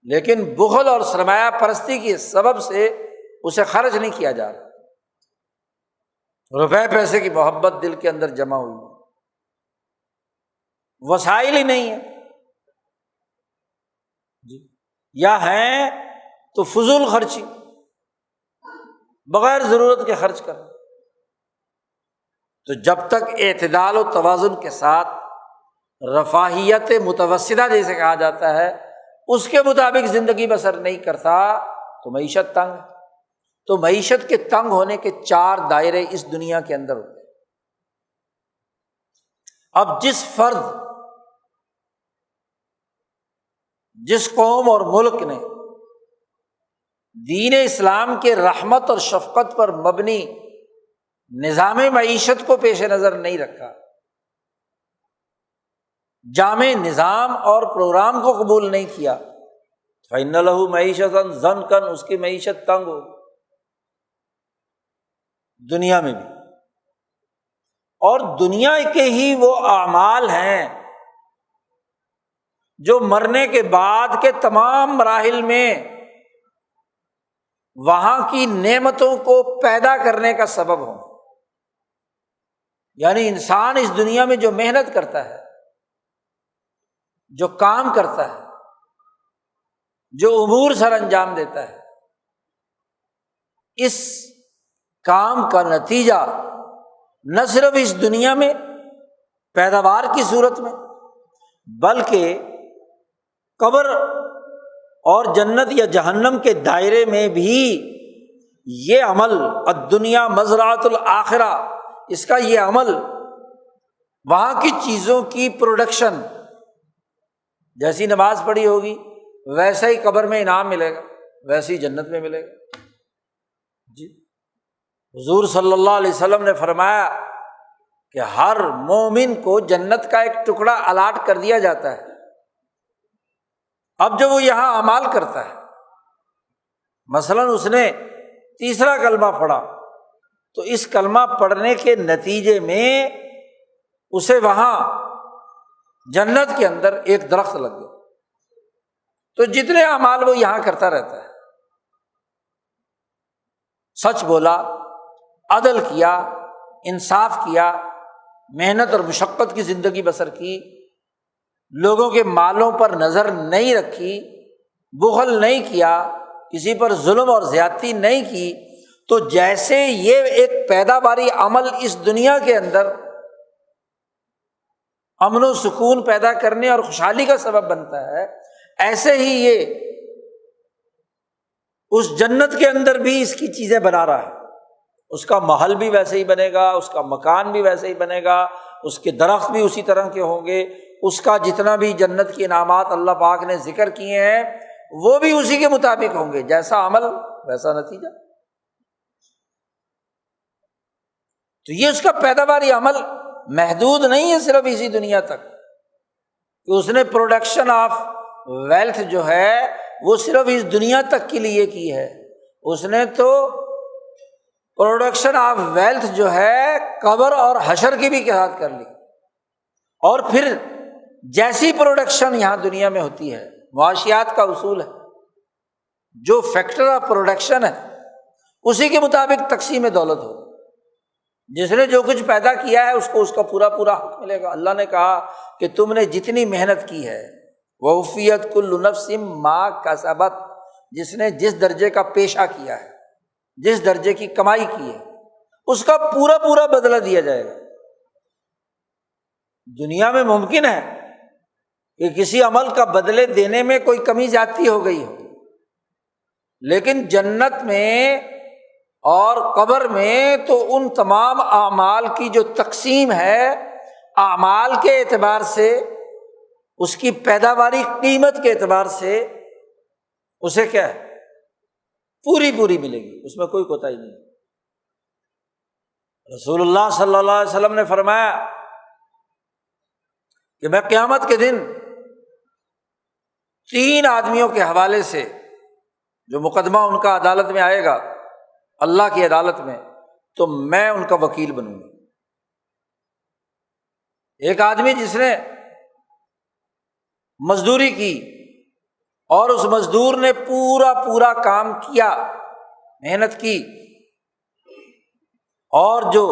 لیکن بخل اور سرمایہ پرستی کے سبب سے اسے خرچ نہیں کیا جا رہا، روپے پیسے کی محبت دل کے اندر جمع ہوئی ہے، وسائل ہی نہیں ہے جی، یا ہیں تو فضول خرچی، بغیر ضرورت کے خرچ کرنا۔ تو جب تک اعتدال و توازن کے ساتھ رفاہیت متوسطہ جیسے کہا جاتا ہے اس کے مطابق زندگی بسر نہیں کرتا تو معیشت تنگ ہے۔ تو معیشت کے تنگ ہونے کے 4 دائرے اس دنیا کے اندر ہوتے ہیں۔ اب جس فرد، جس قوم اور ملک نے دین اسلام کے رحمت اور شفقت پر مبنی نظام معیشت کو پیش نظر نہیں رکھا، جامع نظام اور پروگرام کو قبول نہیں کیا، فَإِنَّ لَهُ مَعِيشَةً ضَنْكًا، اس کی معیشت تنگ ہو دنیا میں بھی۔ اور دنیا کے ہی وہ اعمال ہیں جو مرنے کے بعد کے تمام مراحل میں وہاں کی نعمتوں کو پیدا کرنے کا سبب ہوں۔ یعنی انسان اس دنیا میں جو محنت کرتا ہے، جو کام کرتا ہے، جو امور سر انجام دیتا ہے، اس کام کا نتیجہ نہ صرف اس دنیا میں پیداوار کی صورت میں بلکہ قبر اور جنت یا جہنم کے دائرے میں بھی یہ عمل الدنیا مزرعۃ الآخرہ، اس کا یہ عمل وہاں کی چیزوں کی پروڈکشن، جیسی نماز پڑھی ہوگی ویسا ہی قبر میں انعام ملے گا، ویسے ہی جنت میں ملے گا۔ جی حضور صلی اللہ علیہ وسلم نے فرمایا کہ ہر مومن کو جنت کا ایک ٹکڑا الاٹ کر دیا جاتا ہے۔ اب جب وہ یہاں اعمال کرتا ہے، مثلاً اس نے تیسرا کلمہ پڑھا تو اس کلمہ پڑھنے کے نتیجے میں اسے وہاں جنت کے اندر ایک درخت لگ گیا، تو جتنے اعمال وہ یہاں کرتا رہتا ہے، سچ بولا، عدل کیا، انصاف کیا، محنت اور مشقت کی زندگی بسر کی، لوگوں کے مالوں پر نظر نہیں رکھی، بخل نہیں کیا، کسی پر ظلم اور زیادتی نہیں کی، تو جیسے یہ ایک پیداواری عمل اس دنیا کے اندر امن و سکون پیدا کرنے اور خوشحالی کا سبب بنتا ہے، ایسے ہی یہ اس جنت کے اندر بھی اس کی چیزیں بنا رہا ہے۔ اس کا محل بھی ویسے ہی بنے گا، اس کا مکان بھی ویسے ہی بنے گا، اس کے درخت بھی اسی طرح کے ہوں گے، اس کا جتنا بھی جنت کے انعامات اللہ پاک نے ذکر کیے ہیں وہ بھی اسی کے مطابق ہوں گے، جیسا عمل ویسا نتیجہ۔ تو یہ اس کا پیداواری عمل محدود نہیں ہے صرف اسی دنیا تک کہ اس نے پروڈکشن آف ویلتھ جو ہے وہ صرف اس دنیا تک کے لیے کی ہے، اس نے تو پروڈکشن آف ویلتھ جو ہے قبر اور حشر کی بھی قیادت کر لی۔ اور پھر جیسی پروڈکشن یہاں دنیا میں ہوتی ہے، معاشیات کا اصول ہے، جو فیکٹر آف پروڈکشن ہے اسی کے مطابق تقسیم دولت ہو۔ جس نے جو کچھ پیدا کیا ہے اس کو اس کا پورا پورا حق ملے گا۔ اللہ نے کہا کہ تم نے جتنی محنت کی ہے، وَوَفِّيَتْ كُلُّ نَفْسٍ مَا كَسَبَتْ، جس نے جس درجے کا پیشہ کیا ہے، جس درجے کی کمائی کی ہے، اس کا پورا پورا بدلہ دیا جائے گا۔ دنیا میں ممکن ہے کہ کسی عمل کا بدلے دینے میں کوئی کمی زیادتی ہو گئی ہو، لیکن جنت میں اور قبر میں تو ان تمام اعمال کی جو تقسیم ہے، اعمال کے اعتبار سے، اس کی پیداواری قیمت کے اعتبار سے اسے کیا ہے، پوری پوری ملے گی، اس میں کوئی کوتاہی نہیں۔ رسول اللہ صلی اللہ علیہ وسلم نے فرمایا کہ میں قیامت کے دن 3 آدمیوں کے حوالے سے جو مقدمہ ان کا عدالت میں آئے گا، اللہ کی عدالت میں، تو میں ان کا وکیل بنوں گا۔ ایک آدمی جس نے مزدوری کی اور اس مزدور نے پورا پورا کام کیا، محنت کی، اور جو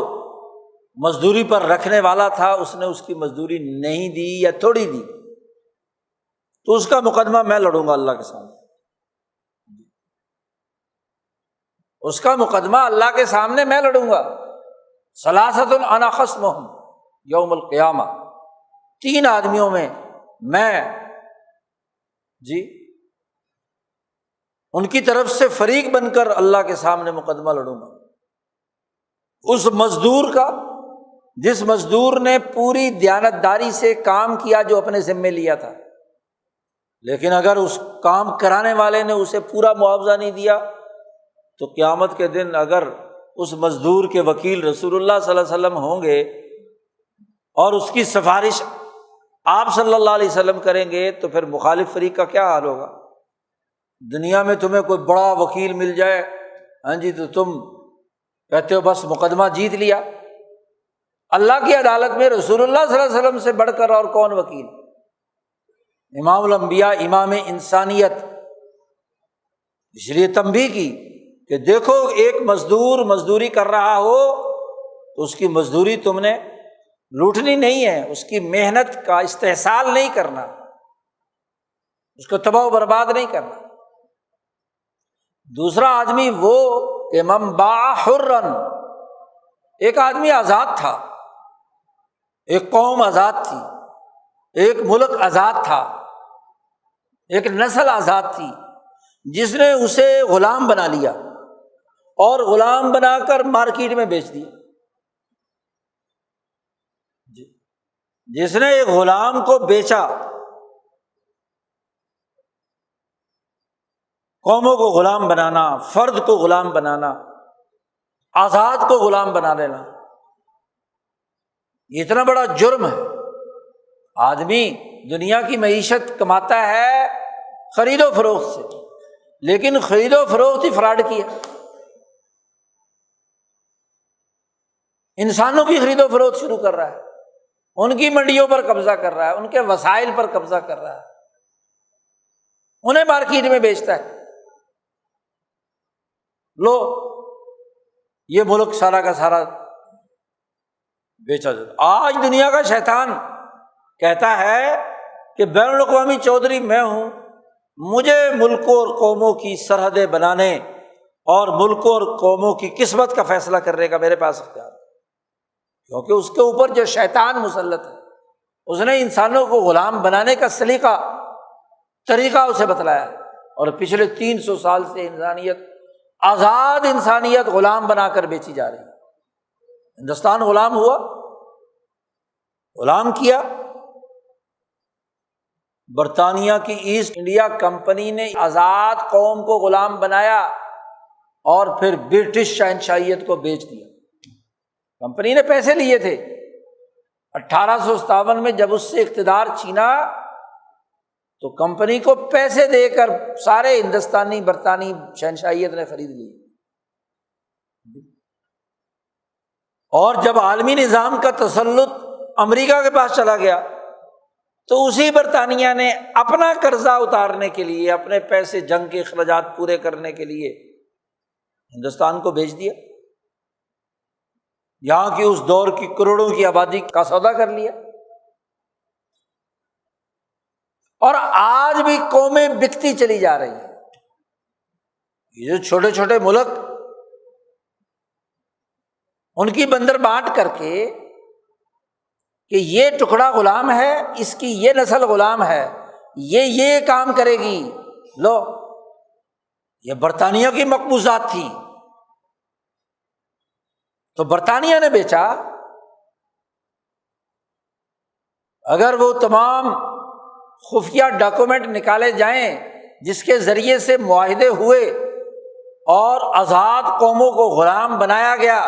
مزدوری پر رکھنے والا تھا اس نے اس کی مزدوری نہیں دی یا تھوڑی دی، تو اس کا مقدمہ میں لڑوں گا اللہ کے سامنے۔ اس کا مقدمہ اللہ کے سامنے میں لڑوں گا ثلاثۃ انا خصمہم یوم القیامہ، 3 آدمیوں میں میں ان کی طرف سے فریق بن کر اللہ کے سامنے مقدمہ لڑوں گا۔ اس مزدور کا، جس مزدور نے پوری دیانتداری سے کام کیا جو اپنے ذمے لیا تھا، لیکن اگر اس کام کرانے والے نے اسے پورا معاوضہ نہیں دیا تو قیامت کے دن اگر اس مزدور کے وکیل رسول اللہ صلی اللہ علیہ وسلم ہوں گے اور اس کی سفارش آپ صلی اللہ علیہ وسلم کریں گے تو پھر مخالف فریق کا کیا حال ہوگا؟ دنیا میں تمہیں کوئی بڑا وکیل مل جائے تو تم کہتے ہو بس مقدمہ جیت لیا۔ اللہ کی عدالت میں رسول اللہ صلی اللہ علیہ وسلم سے بڑھ کر اور کون وکیل؟ امام الانبیاء، امام انسانیت۔ اس لیے تنبیہ کی کہ دیکھو ایک مزدور مزدوری کر رہا ہو تو اس کی مزدوری تم نے لوٹنی نہیں ہے، اس کی محنت کا استحصال نہیں کرنا، اس کو تباہ و برباد نہیں کرنا۔ دوسرا آدمی وہ کہ من باع حرا، ایک آدمی آزاد تھا، ایک قوم آزاد تھی، ایک ملک آزاد تھا، ایک نسل آزاد تھی، جس نے اسے غلام بنا لیا اور غلام بنا کر مارکیٹ میں بیچ دیا۔ جس نے ایک غلام کو بیچا، قوموں کو غلام بنانا، فرد کو غلام بنانا، آزاد کو غلام بنا لینا، یہ اتنا بڑا جرم ہے۔ آدمی دنیا کی معیشت کماتا ہے خرید و فروخت سے، لیکن خرید و فروخت ہی فراڈ کی ہے۔ انسانوں کی خرید و فروخت شروع کر رہا ہے، ان کی منڈیوں پر قبضہ کر رہا ہے، ان کے وسائل پر قبضہ کر رہا ہے، انہیں مارکیٹ میں بیچتا ہے۔ لو یہ ملک سارا کا سارا بیچا جاتا۔ آج دنیا کا شیطان کہتا ہے کہ بین الاقوامی چودھری میں ہوں، مجھے ملکوں اور قوموں کی سرحدیں بنانے اور ملکوں اور قوموں کی قسمت کا فیصلہ کرنے کا میرے پاس اختیار ہے، کیونکہ اس کے اوپر جو شیطان مسلط ہے، اس نے انسانوں کو غلام بنانے کا طریقہ اسے بتلایا ہے، اور پچھلے 300 سال سے آزاد انسانیت غلام بنا کر بیچی جا رہی ہے۔ ہندوستان غلام ہوا، غلام کیا۔ برطانیہ کی ایسٹ انڈیا کمپنی نے آزاد قوم کو غلام بنایا اور پھر برٹش شہنشاہیت کو بیچ دیا۔ کمپنی نے پیسے لیے تھے، 1857 میں جب اس سے اقتدار چھینا تو کمپنی کو پیسے دے کر سارے ہندوستانی برطانوی شہنشاہیت نے خرید لی، اور جب عالمی نظام کا تسلط امریکہ کے پاس چلا گیا تو اسی برطانیہ نے اپنا قرضہ اتارنے کے لیے، اپنے پیسے جنگ کے اخراجات پورے کرنے کے لیے ہندوستان کو بیچ دیا، یہاں کی اس دور کی کروڑوں کی آبادی کا سودا کر لیا۔ اور آج بھی قومیں بکتی چلی جا رہی ہیں۔ یہ جو چھوٹے چھوٹے ملک، ان کی بندر بانٹ کر کے کہ یہ ٹکڑا غلام ہے، اس کی یہ نسل غلام ہے، یہ کام کرے گی۔ لو، یہ برطانیہ کی مقبوضات تھی تو برطانیہ نے بیچا۔ اگر وہ تمام خفیہ ڈاکومنٹ نکالے جائیں جس کے ذریعے سے معاہدے ہوئے اور آزاد قوموں کو غلام بنایا گیا،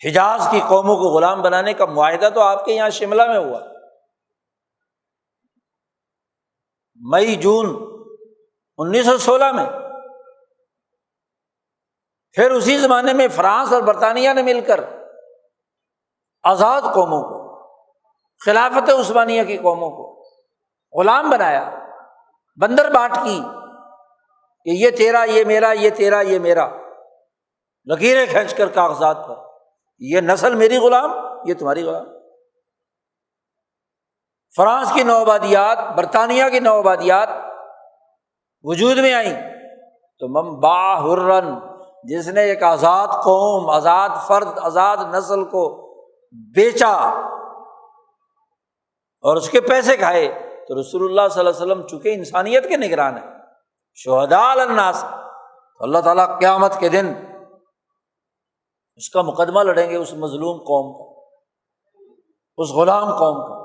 حجاز کی قوموں کو غلام بنانے کا معاہدہ تو آپ کے یہاں شملہ میں ہوا، مئی جون 1916 میں۔ پھر اسی زمانے میں فرانس اور برطانیہ نے مل کر آزاد قوموں کو، خلافت عثمانیہ کی قوموں کو غلام بنایا، بندر بانٹ کی کہ یہ تیرا، یہ میرا، یہ تیرا، یہ میرا، لکیریں کھینچ کر کاغذات پر، یہ نسل میری غلام، یہ تمہاری غلام۔ فرانس کی نوآبادیات، برطانیہ کی نوآبادیات وجود میں آئیں تو من باع حرا، جس نے ایک آزاد قوم، آزاد فرد، آزاد نسل کو بیچا اور اس کے پیسے کھائے، تو رسول اللہ صلی اللہ علیہ وسلم چونکہ انسانیت کے نگران ہیں، شہداء علی الناس، اللہ تعالیٰ قیامت کے دن اس کا مقدمہ لڑیں گے، اس مظلوم قوم کا، اس غلام قوم کا،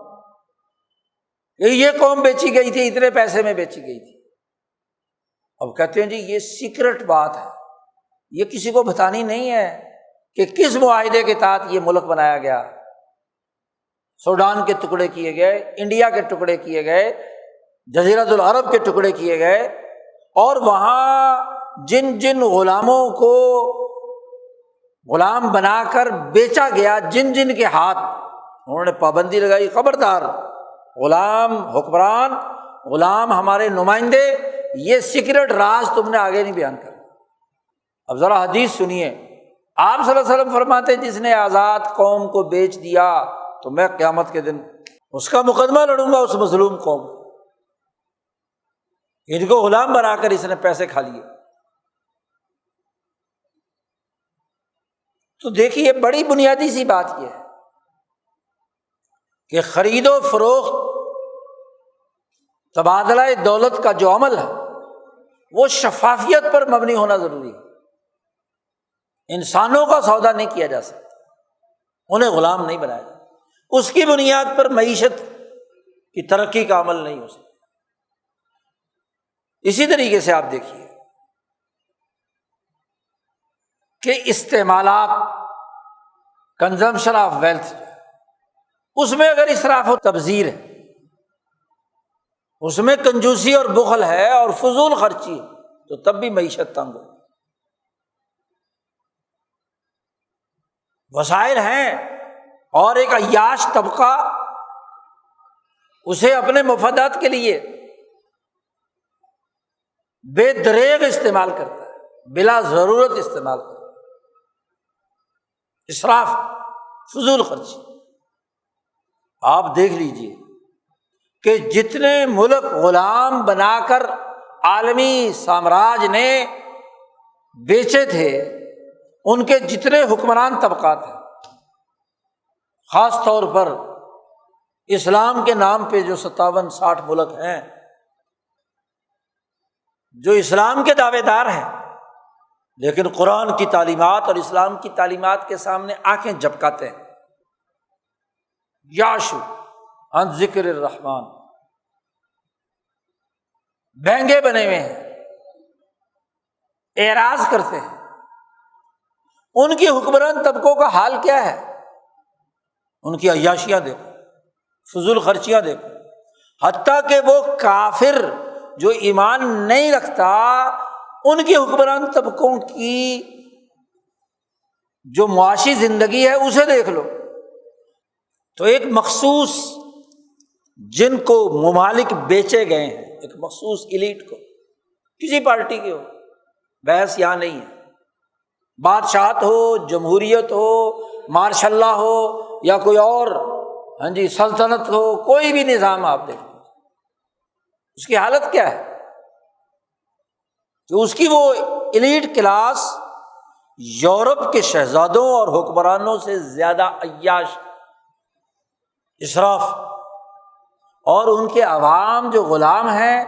یہ قوم بیچی گئی تھی، اتنے پیسے میں بیچی گئی تھی۔ اب کہتے ہیں جی یہ سیکرٹ بات ہے، یہ کسی کو بتانی نہیں ہے کہ کس معاہدے کے تحت یہ ملک بنایا گیا، سوڈان کے ٹکڑے کیے گئے، انڈیا کے ٹکڑے کیے گئے، جزیرۃ العرب کے ٹکڑے کیے گئے، اور وہاں جن جن غلاموں کو غلام بنا کر بیچا گیا، جن جن کے ہاتھ، انہوں نے پابندی لگائی، خبردار غلام حکمران، غلام ہمارے نمائندے، یہ سیکرٹ راز تم نے آگے نہیں بیان کرنا۔ اب ذرا حدیث سنیے، آپ صلی اللہ علیہ وسلم فرماتے جس نے آزاد قوم کو بیچ دیا تو میں قیامت کے دن اس کا مقدمہ لڑوں گا، اس مظلوم قوم، ان کو غلام بنا کر اس نے پیسے کھا لیے۔ تو دیکھیے بڑی بنیادی سی بات یہ ہے کہ خرید و فروخت، تبادلہ دولت کا جو عمل ہے وہ شفافیت پر مبنی ہونا ضروری ہے۔ انسانوں کا سودا نہیں کیا جا سکتا، انہیں غلام نہیں بنایا جاتا، اس کی بنیاد پر معیشت کی ترقی کا عمل نہیں ہو سکتا۔ اسی طریقے سے آپ دیکھیے کہ استعمالات، کنزمپشن آف ویلتھ، اس میں اگر اسراف و تبذیر ہے، اس میں کنجوسی اور بخل ہے اور فضول خرچی ہے، تو تب بھی معیشت تنگ ہو۔ وسائل ہیں اور ایک عیاش طبقہ اسے اپنے مفادات کے لیے بے دریغ استعمال کرتا ہے، بلا ضرورت استعمال کرتا ہے، اسراف، فضول خرچی۔ آپ دیکھ لیجئے کہ جتنے ملک غلام بنا کر عالمی سامراج نے بیچے تھے، ان کے جتنے حکمران طبقات ہیں، خاص طور پر اسلام کے نام پہ جو 57-60 ملک ہیں جو اسلام کے دعوے دار ہیں، لیکن قرآن کی تعلیمات اور اسلام کی تعلیمات کے سامنے آنکھیں جھپکاتے ہیں، یاشو عن ذکر الرحمن، بہنگے بنے ہوئے ہیں، اعراض کرتے ہیں۔ ان کی حکمران طبقوں کا حال کیا ہے؟ ان کی عیاشیاں دیکھو، فضول خرچیاں دیکھو، حتیٰ کہ وہ کافر جو ایمان نہیں رکھتا، ان کی حکمران طبقوں کی جو معاشی زندگی ہے اسے دیکھ لو، تو ایک مخصوص جن کو ممالک بیچے گئے ہیں، ایک مخصوص ایلیٹ کو، کسی پارٹی کے ہو، بحث یہاں نہیں ہے، بادشاہت ہو، جمہوریت ہو، مارشاء اللہ ہو، یا کوئی اور سلطنت ہو، کوئی بھی نظام آپ دیکھ لیں، اس کی حالت کیا ہے کہ اس کی وہ ایلیٹ کلاس یورپ کے شہزادوں اور حکمرانوں سے زیادہ عیاش، اسراف، اور ان کے عوام جو غلام ہیں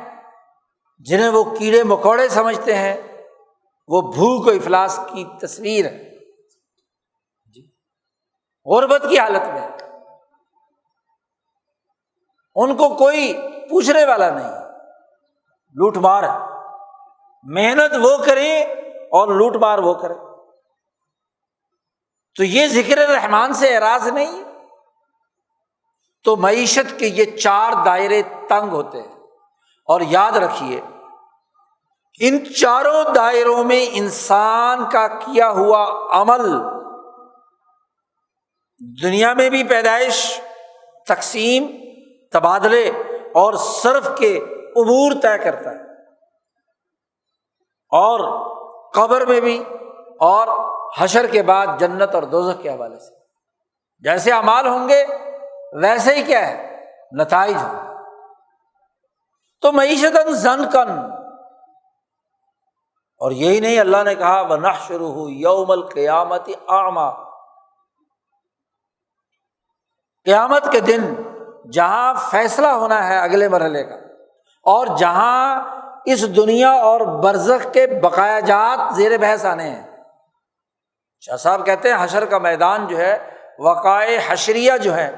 جنہیں وہ کیڑے مکوڑے سمجھتے ہیں، وہ بھوک و افلاس کی تصویر ہے، غربت کی حالت میں، ان کو کوئی پوچھنے والا نہیں، لوٹ مار ہے، محنت وہ کریں اور لوٹ مار وہ کریں۔ تو یہ ذکر رحمان سے اعراض نہیں، تو معیشت کے یہ 4 دائرے تنگ ہوتے ہیں، اور یاد رکھیے ان 4 دائروں میں انسان کا کیا ہوا عمل دنیا میں بھی پیدائش، تقسیم، تبادلے اور صرف کے امور طے کرتا ہے، اور قبر میں بھی، اور حشر کے بعد جنت اور دوزخ کے حوالے سے جیسے اعمال ہوں گے ویسے ہی کیا ہے نتائج ہوں۔ تو معیشتاً ضنکاً، اور یہی نہیں، اللہ نے کہا وَنَحْشُرُهُ يَوْمَ الْقِيَامَةِ أَعْمَى، قیامت کے دن جہاں فیصلہ ہونا ہے اگلے مرحلے کا، اور جہاں اس دنیا اور برزخ کے بقایا جات زیر بحث آنے ہیں۔ شاہ صاحب کہتے ہیں حشر کا میدان جو ہے، وقائع حشریہ جو ہے،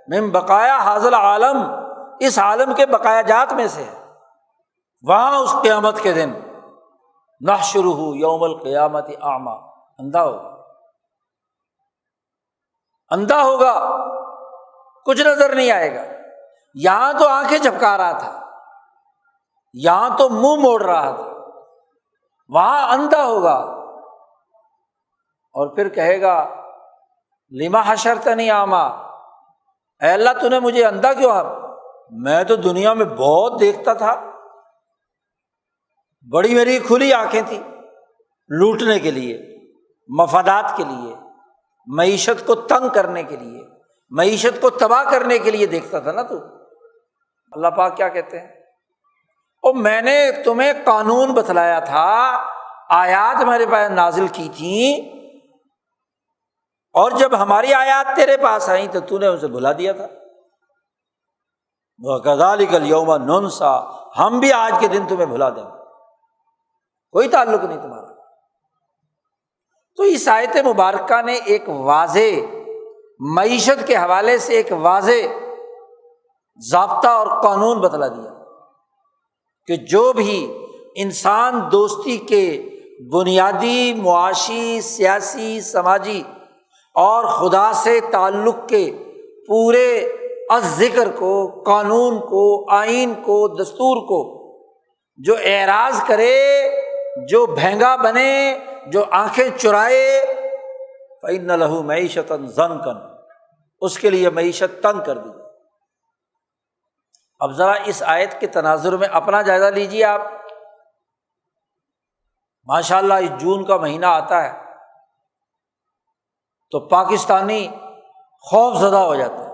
من بقایا حاضل عالم، اس عالم کے بقایا جات میں سے ہے۔ وہاں اس قیامت کے دن نحشرہ یوم القیامت اعمیٰ، اندھا ہوگا، اندھا ہوگا، کچھ نظر نہیں آئے گا۔ یہاں تو آنکھیں جھپکا رہا تھا، یہاں تو منہ موڑ رہا تھا، وہاں اندھا ہوگا، اور پھر کہے گا لما حشرتنی اعمیٰ، اے اللہ تو نے مجھے اندھا کیوں؟ میں تو دنیا میں بہت دیکھتا تھا، بڑی میری کھلی آنکھیں تھی، لوٹنے کے لیے، مفادات کے لیے، معیشت کو تنگ کرنے کے لیے، معیشت کو تباہ کرنے کے لیے دیکھتا تھا نا تو۔ اللہ پاک کیا کہتے ہیں؟ اور میں نے تمہیں قانون بتلایا تھا، آیات ہمارے پاس نازل کی تھیں، اور جب ہماری آیات تیرے پاس آئیں تو نے اسے بھلا دیا تھا۔ وَكَذَلِكَ الْيَوْمَ نُنسَىٰ، ہم بھی آج کے دن تمہیں بھلا دیں گے، کوئی تعلق نہیں تمہارا۔ تو اس آیت مبارکہ نے ایک واضح معیشت کے حوالے سے ایک واضح ضابطہ اور قانون بتلا دیا کہ جو بھی انسان دوستی کے بنیادی معاشی، سیاسی، سماجی اور خدا سے تعلق کے پورے ذکر کو، قانون کو، آئین کو، دستور کو جو اعراض کرے، جو بھینگا بنے، جو آنکھیں چرائے، فَإِنَّ لَهُ مَعِيشَةً ضَنْكًا، اس کے لیے معیشت تنگ کر دی۔ اب ذرا اس آیت کے تناظر میں اپنا جائزہ لیجیے آپ۔ ماشاءاللہ اس جون کا مہینہ آتا ہے تو پاکستانی خوف زدہ ہو جاتے ہیں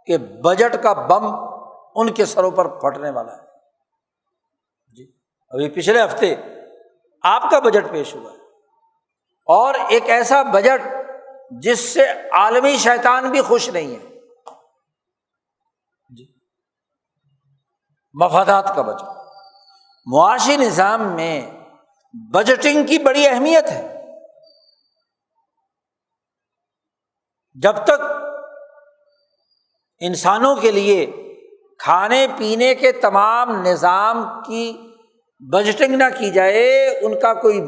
کہ بجٹ کا بم ان کے سروں پر پھٹنے والا ہے۔ جی ابھی پچھلے ہفتے آپ کا بجٹ پیش ہوا، اور ایک ایسا بجٹ جس سے عالمی شیطان بھی خوش نہیں ہے۔ جی مفادات کا بجٹ، معاشی نظام میں بجٹنگ کی بڑی اہمیت ہے۔ جب تک انسانوں کے لیے کھانے پینے کے تمام نظام کی بجٹنگ نہ کی جائے، ان کا کوئی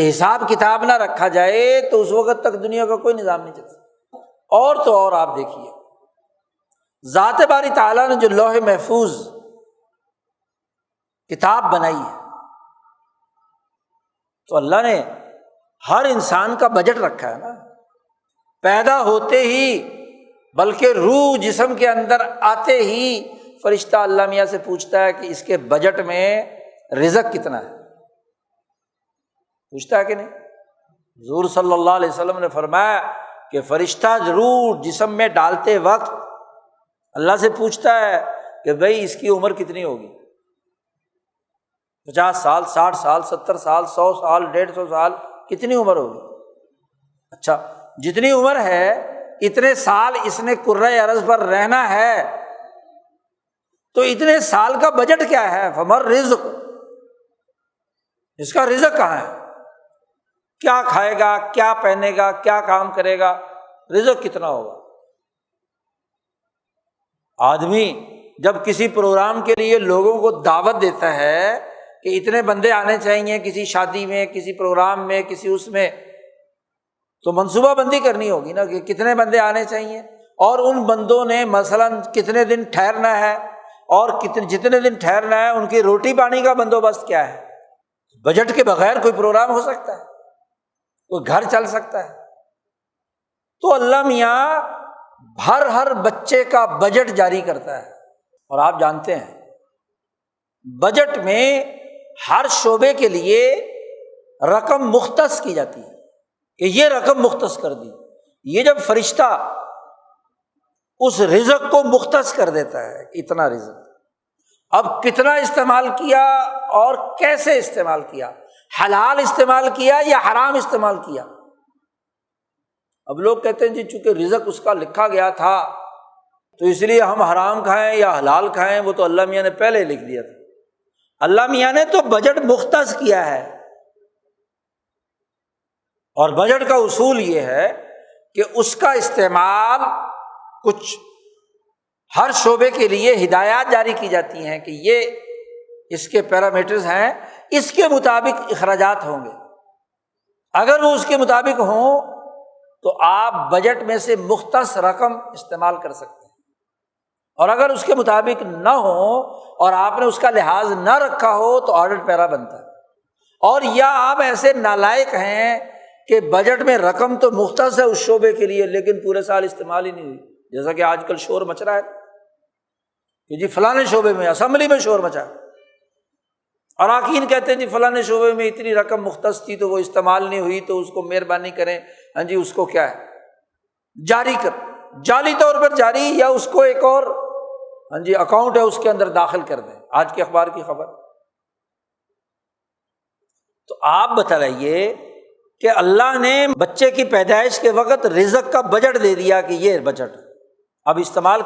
حساب کتاب نہ رکھا جائے، تو اس وقت تک دنیا کا کوئی نظام نہیں چل سکتا۔ اور تو اور آپ دیکھیے، ذات باری تعالیٰ نے جو لوح محفوظ کتاب بنائی ہے، تو اللہ نے ہر انسان کا بجٹ رکھا ہے نا۔ پیدا ہوتے ہی، بلکہ روح جسم کے اندر آتے ہی فرشتہ اللہ میاں سے پوچھتا ہے کہ اس کے بجٹ میں رزق کتنا ہے، پوچھتا ہے کہ نہیں؟ حضور صلی اللہ علیہ وسلم نے فرمایا کہ فرشتہ روح جسم میں ڈالتے وقت اللہ سے پوچھتا ہے کہ بھائی اس کی عمر کتنی ہوگی، 50 سال، 60 سال، 70 سال، 100 سال، 150 سال، کتنی عمر ہوگی؟ اچھا جتنی عمر ہے اتنے سال اس نے کرۂ ارض پر رہنا ہے، تو اتنے سال کا بجٹ کیا ہے؟ فمر رزق، اس کا رزق کہاں ہے؟ کیا کھائے گا، کیا پہنے گا، کیا کام کرے گا، رزق کتنا ہوگا؟ آدمی جب کسی پروگرام کے لیے لوگوں کو دعوت دیتا ہے کہ اتنے بندے آنے چاہیے کسی شادی میں، کسی پروگرام میں، کسی اس میں، تو منصوبہ بندی کرنی ہوگی نا کہ کتنے بندے آنے چاہیے، اور ان بندوں نے مثلاً کتنے دن ٹھہرنا ہے، اور جتنے دن ٹھہرنا ہے ان کی روٹی پانی کا بندوبست کیا ہے۔ بجٹ کے بغیر کوئی پروگرام ہو سکتا ہے؟ کوئی گھر چل سکتا ہے؟ تو اللہ میاں ہر بچے کا بجٹ جاری کرتا ہے، اور آپ جانتے ہیں بجٹ میں ہر شعبے کے لیے رقم مختص کی جاتی ہے کہ یہ رقم مختص کر دی۔ یہ جب فرشتہ اس رزق کو مختص کر دیتا ہے، اتنا رزق، اب کتنا استعمال کیا اور کیسے استعمال کیا، حلال استعمال کیا یا حرام استعمال کیا؟ اب لوگ کہتے ہیں جی چونکہ رزق اس کا لکھا گیا تھا تو اس لیے ہم حرام کھائیں یا حلال کھائیں، وہ تو اللہ میاں نے پہلے لکھ دیا تھا۔ اللہ میاں نے تو بجٹ مختص کیا ہے، اور بجٹ کا اصول یہ ہے کہ اس کا استعمال کچھ ہر شعبے کے لیے ہدایات جاری کی جاتی ہیں کہ یہ اس کے پیرامیٹرز ہیں، اس کے مطابق اخراجات ہوں گے۔ اگر وہ اس کے مطابق ہوں تو آپ بجٹ میں سے مختص رقم استعمال کر سکتے ہیں، اور اگر اس کے مطابق نہ ہو اور آپ نے اس کا لحاظ نہ رکھا ہو تو آڈٹ پیرا بنتا ہے۔ اور یا آپ ایسے نالائق ہیں کہ بجٹ میں رقم تو مختص ہے اس شعبے کے لیے لیکن پورے سال استعمال ہی نہیں ہوئی، جیسا کہ آج کل شور مچ رہا ہے کہ جی فلانے شعبے میں اسمبلی میں شور مچا، اراکین کہتے ہیں جی فلانے شعبے میں اتنی رقم مختص تھی تو وہ استعمال نہیں ہوئی تو اس کو مہربانی کریں، ہاں جی اس کو کیا ہے جاری کر، جعلی طور پر جاری، یا اس کو ایک اور ہاں جی اکاؤنٹ ہے اس کے اندر داخل کر دیں۔ آج کے اخبار کی خبر۔ تو آپ بتائیے کہ اللہ نے بچے کی پیدائش کے وقت رزق کا بجٹ دے دیا کہ یہ بجٹ، اب استعمال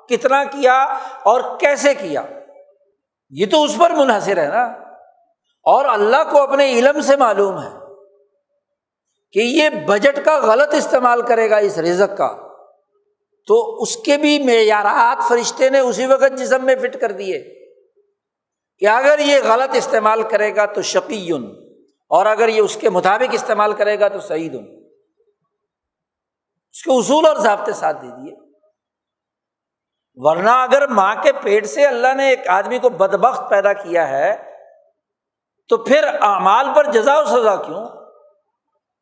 کتنا کیا اور کیسے کیا یہ تو اس پر منحصر ہے نا، اور اللہ کو اپنے علم سے معلوم ہے کہ یہ بجٹ کا غلط استعمال کرے گا اس رزق کا، تو اس کے بھی معیارات فرشتے نے اسی وقت جسم میں فٹ کر دیے کہ اگر یہ غلط استعمال کرے گا تو شقی، اور اگر یہ اس کے مطابق استعمال کرے گا تو سعید۔ اس کے اصول اور ضابطے ساتھ دے دیے، ورنہ اگر ماں کے پیٹ سے اللہ نے ایک آدمی کو بدبخت پیدا کیا ہے تو پھر اعمال پر جزا و سزا کیوں؟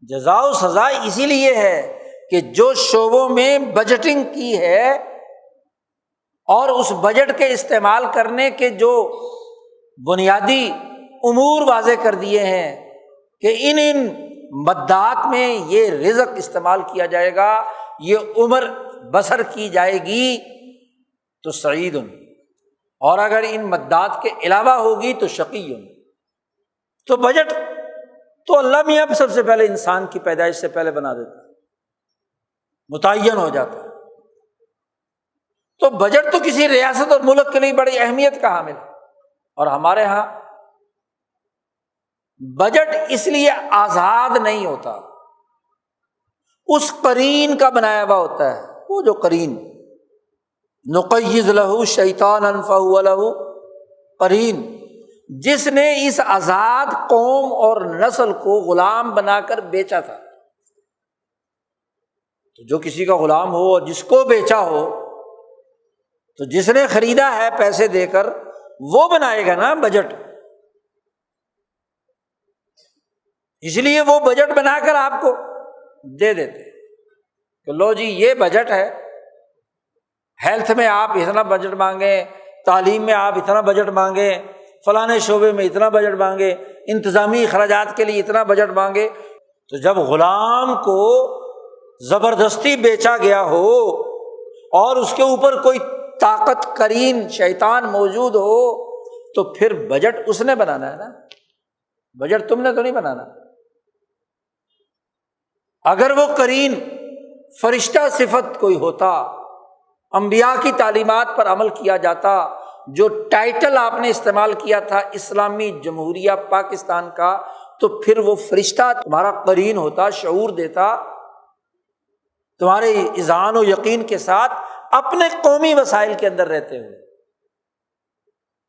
جزا و سزا اسی لیے ہے کہ جو شعبوں میں بجٹنگ کی ہے اور اس بجٹ کے استعمال کرنے کے جو بنیادی امور واضح کر دیے ہیں کہ ان مدات میں یہ رزق استعمال کیا جائے گا، یہ عمر بسر کی جائے گی تو سعید، اور اگر ان مدات کے علاوہ ہوگی تو شقی۔ تو بجٹ تو اللہ میاں سب سے پہلے انسان کی پیدائش سے پہلے بنا دیتا ہے، متعین ہو جاتا ہے۔ تو بجٹ تو کسی ریاست اور ملک کے لیے بڑی اہمیت کا حامل ہے، اور ہمارے ہاں بجٹ اس لیے آزاد نہیں ہوتا، اس قرین کا بنایا ہوا ہوتا ہے۔ وہ جو قرین نقیض لہو شیطانا فہو لہو قرین، جس نے اس آزاد قوم اور نسل کو غلام بنا کر بیچا تھا، تو جو کسی کا غلام ہو اور جس کو بیچا ہو تو جس نے خریدا ہے پیسے دے کر وہ بنائے گا نا بجٹ۔ اس لیے وہ بجٹ بنا کر آپ کو دے دیتے کہ لو جی یہ بجٹ ہے، ہیلتھ میں آپ اتنا بجٹ مانگیں، تعلیم میں آپ اتنا بجٹ مانگیں، فلانے شعبے میں اتنا بجٹ مانگے، انتظامی اخراجات کے لیے اتنا بجٹ مانگے۔ تو جب غلام کو زبردستی بیچا گیا ہو اور اس کے اوپر کوئی طاقت قرین شیطان موجود ہو تو پھر بجٹ اس نے بنانا ہے نا، بجٹ تم نے تو نہیں بنانا۔ اگر وہ قرین فرشتہ صفت کوئی ہوتا، انبیاء کی تعلیمات پر عمل کیا جاتا، جو ٹائٹل آپ نے استعمال کیا تھا اسلامی جمہوریہ پاکستان کا، تو پھر وہ فرشتہ تمہارا قرین ہوتا، شعور دیتا، تمہارے اذعان و یقین کے ساتھ اپنے قومی وسائل کے اندر رہتے ہوئے۔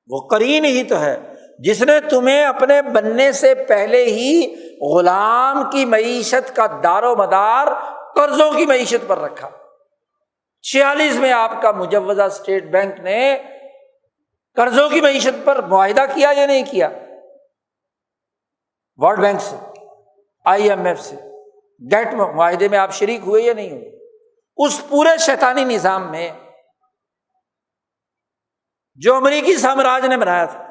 وہ قرین ہی تو ہے جس نے تمہیں اپنے بننے سے پہلے ہی غلام کی معیشت کا دار و مدار قرضوں کی معیشت پر رکھا۔ 46 میں آپ کا مجوزہ اسٹیٹ بینک نے قرضوں کی معیشت پر معاہدہ کیا یا نہیں کیا؟ ورلڈ بینک سے، IMF سے، گیٹ معاہدے میں آپ شریک ہوئے یا نہیں ہوئے؟ اس پورے شیطانی نظام میں جو امریکی سامراج نے بنایا تھا،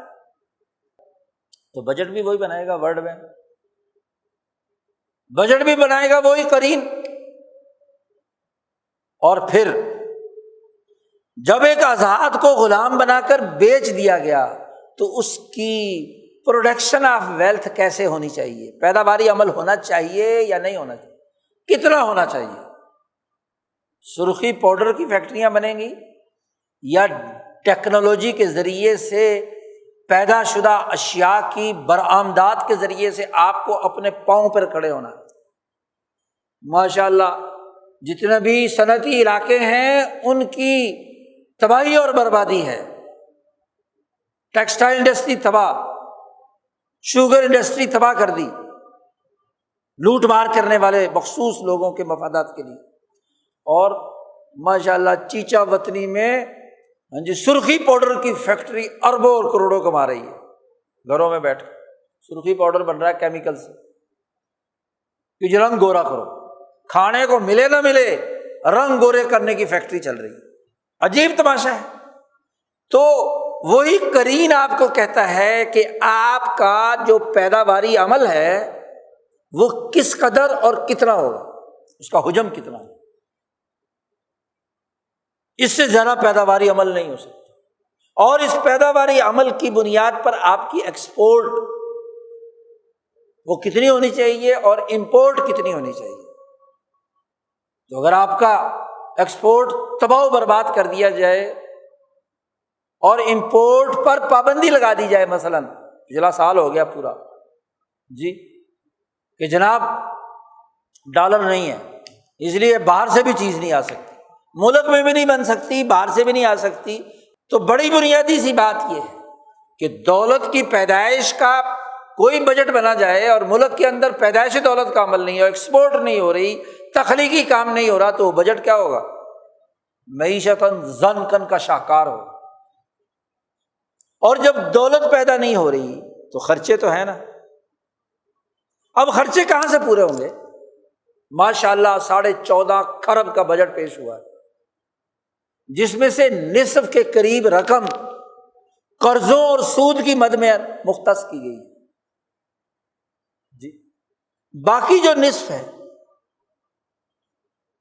تو بجٹ بھی وہی بنائے گا ورلڈ بینک، بجٹ بھی بنائے گا وہی قرین۔ اور پھر جب ایک آزاد کو غلام بنا کر بیچ دیا گیا تو اس کی پروڈکشن آف ویلتھ کیسے ہونی چاہیے، پیداواری عمل ہونا چاہیے یا نہیں ہونا چاہیے، کتنا ہونا چاہیے، سرخی پاؤڈر کی فیکٹریاں بنیں گی یا ٹیکنالوجی کے ذریعے سے پیدا شدہ اشیاء کی برآمدات کے ذریعے سے آپ کو اپنے پاؤں پر کھڑے ہونا۔ ماشاء اللہ جتنے بھی صنعتی علاقے ہیں ان کی تباہی اور بربادی ہے، ٹیکسٹائل انڈسٹری تباہ، شوگر انڈسٹری تباہ کر دی، لوٹ مار کرنے والے مخصوص لوگوں کے مفادات کے لیے، اور ماشاءاللہ چیچا وطنی میں سرخی پاؤڈر کی فیکٹری اربوں اور کروڑوں کما رہی ہے، گھروں میں بیٹھ سرخی پاؤڈر بن رہا ہے کیمیکل سے کہ جو رنگ گورا کرو، کھانے کو ملے نہ ملے رنگ گورے کرنے کی فیکٹری چل رہی ہے، عجیب تماشا ہے۔ تو وہی قرین آپ کو کہتا ہے کہ آپ کا جو پیداواری عمل ہے وہ کس قدر اور کتنا ہوگا، اس کا حجم کتنا ہے، اس سے زیادہ پیداواری عمل نہیں ہو سکتا، اور اس پیداواری عمل کی بنیاد پر آپ کی ایکسپورٹ وہ کتنی ہونی چاہیے اور امپورٹ کتنی ہونی چاہیے۔ تو اگر آپ کا ایکسپورٹ تباہ و برباد کر دیا جائے اور امپورٹ پر پابندی لگا دی جائے، مثلاً پچھلا سال ہو گیا پورا جی کہ جناب ڈالر نہیں ہے اس لیے باہر سے بھی چیز نہیں آ سکتی، ملک میں بھی نہیں بن سکتی، باہر سے بھی نہیں آ سکتی، تو بڑی بنیادی سی بات یہ ہے کہ دولت کی پیدائش کا کوئی بجٹ بنا جائے اور ملک کے اندر پیدائشی دولت کا عمل نہیں ہو، ایکسپورٹ نہیں ہو رہی، تخلیقی کام نہیں ہو رہا، تو وہ بجٹ کیا ہوگا، معیشتاً ضنکن کا شاہکار ہوگا۔ اور جب دولت پیدا نہیں ہو رہی تو خرچے تو ہیں نا، اب خرچے کہاں سے پورے ہوں گے؟ ماشاءاللہ 14.5 کھرب کا بجٹ پیش ہوا ہے، جس میں سے نصف کے قریب رقم قرضوں اور سود کی مد میں مختص کی گئی جی، باقی جو نصف ہے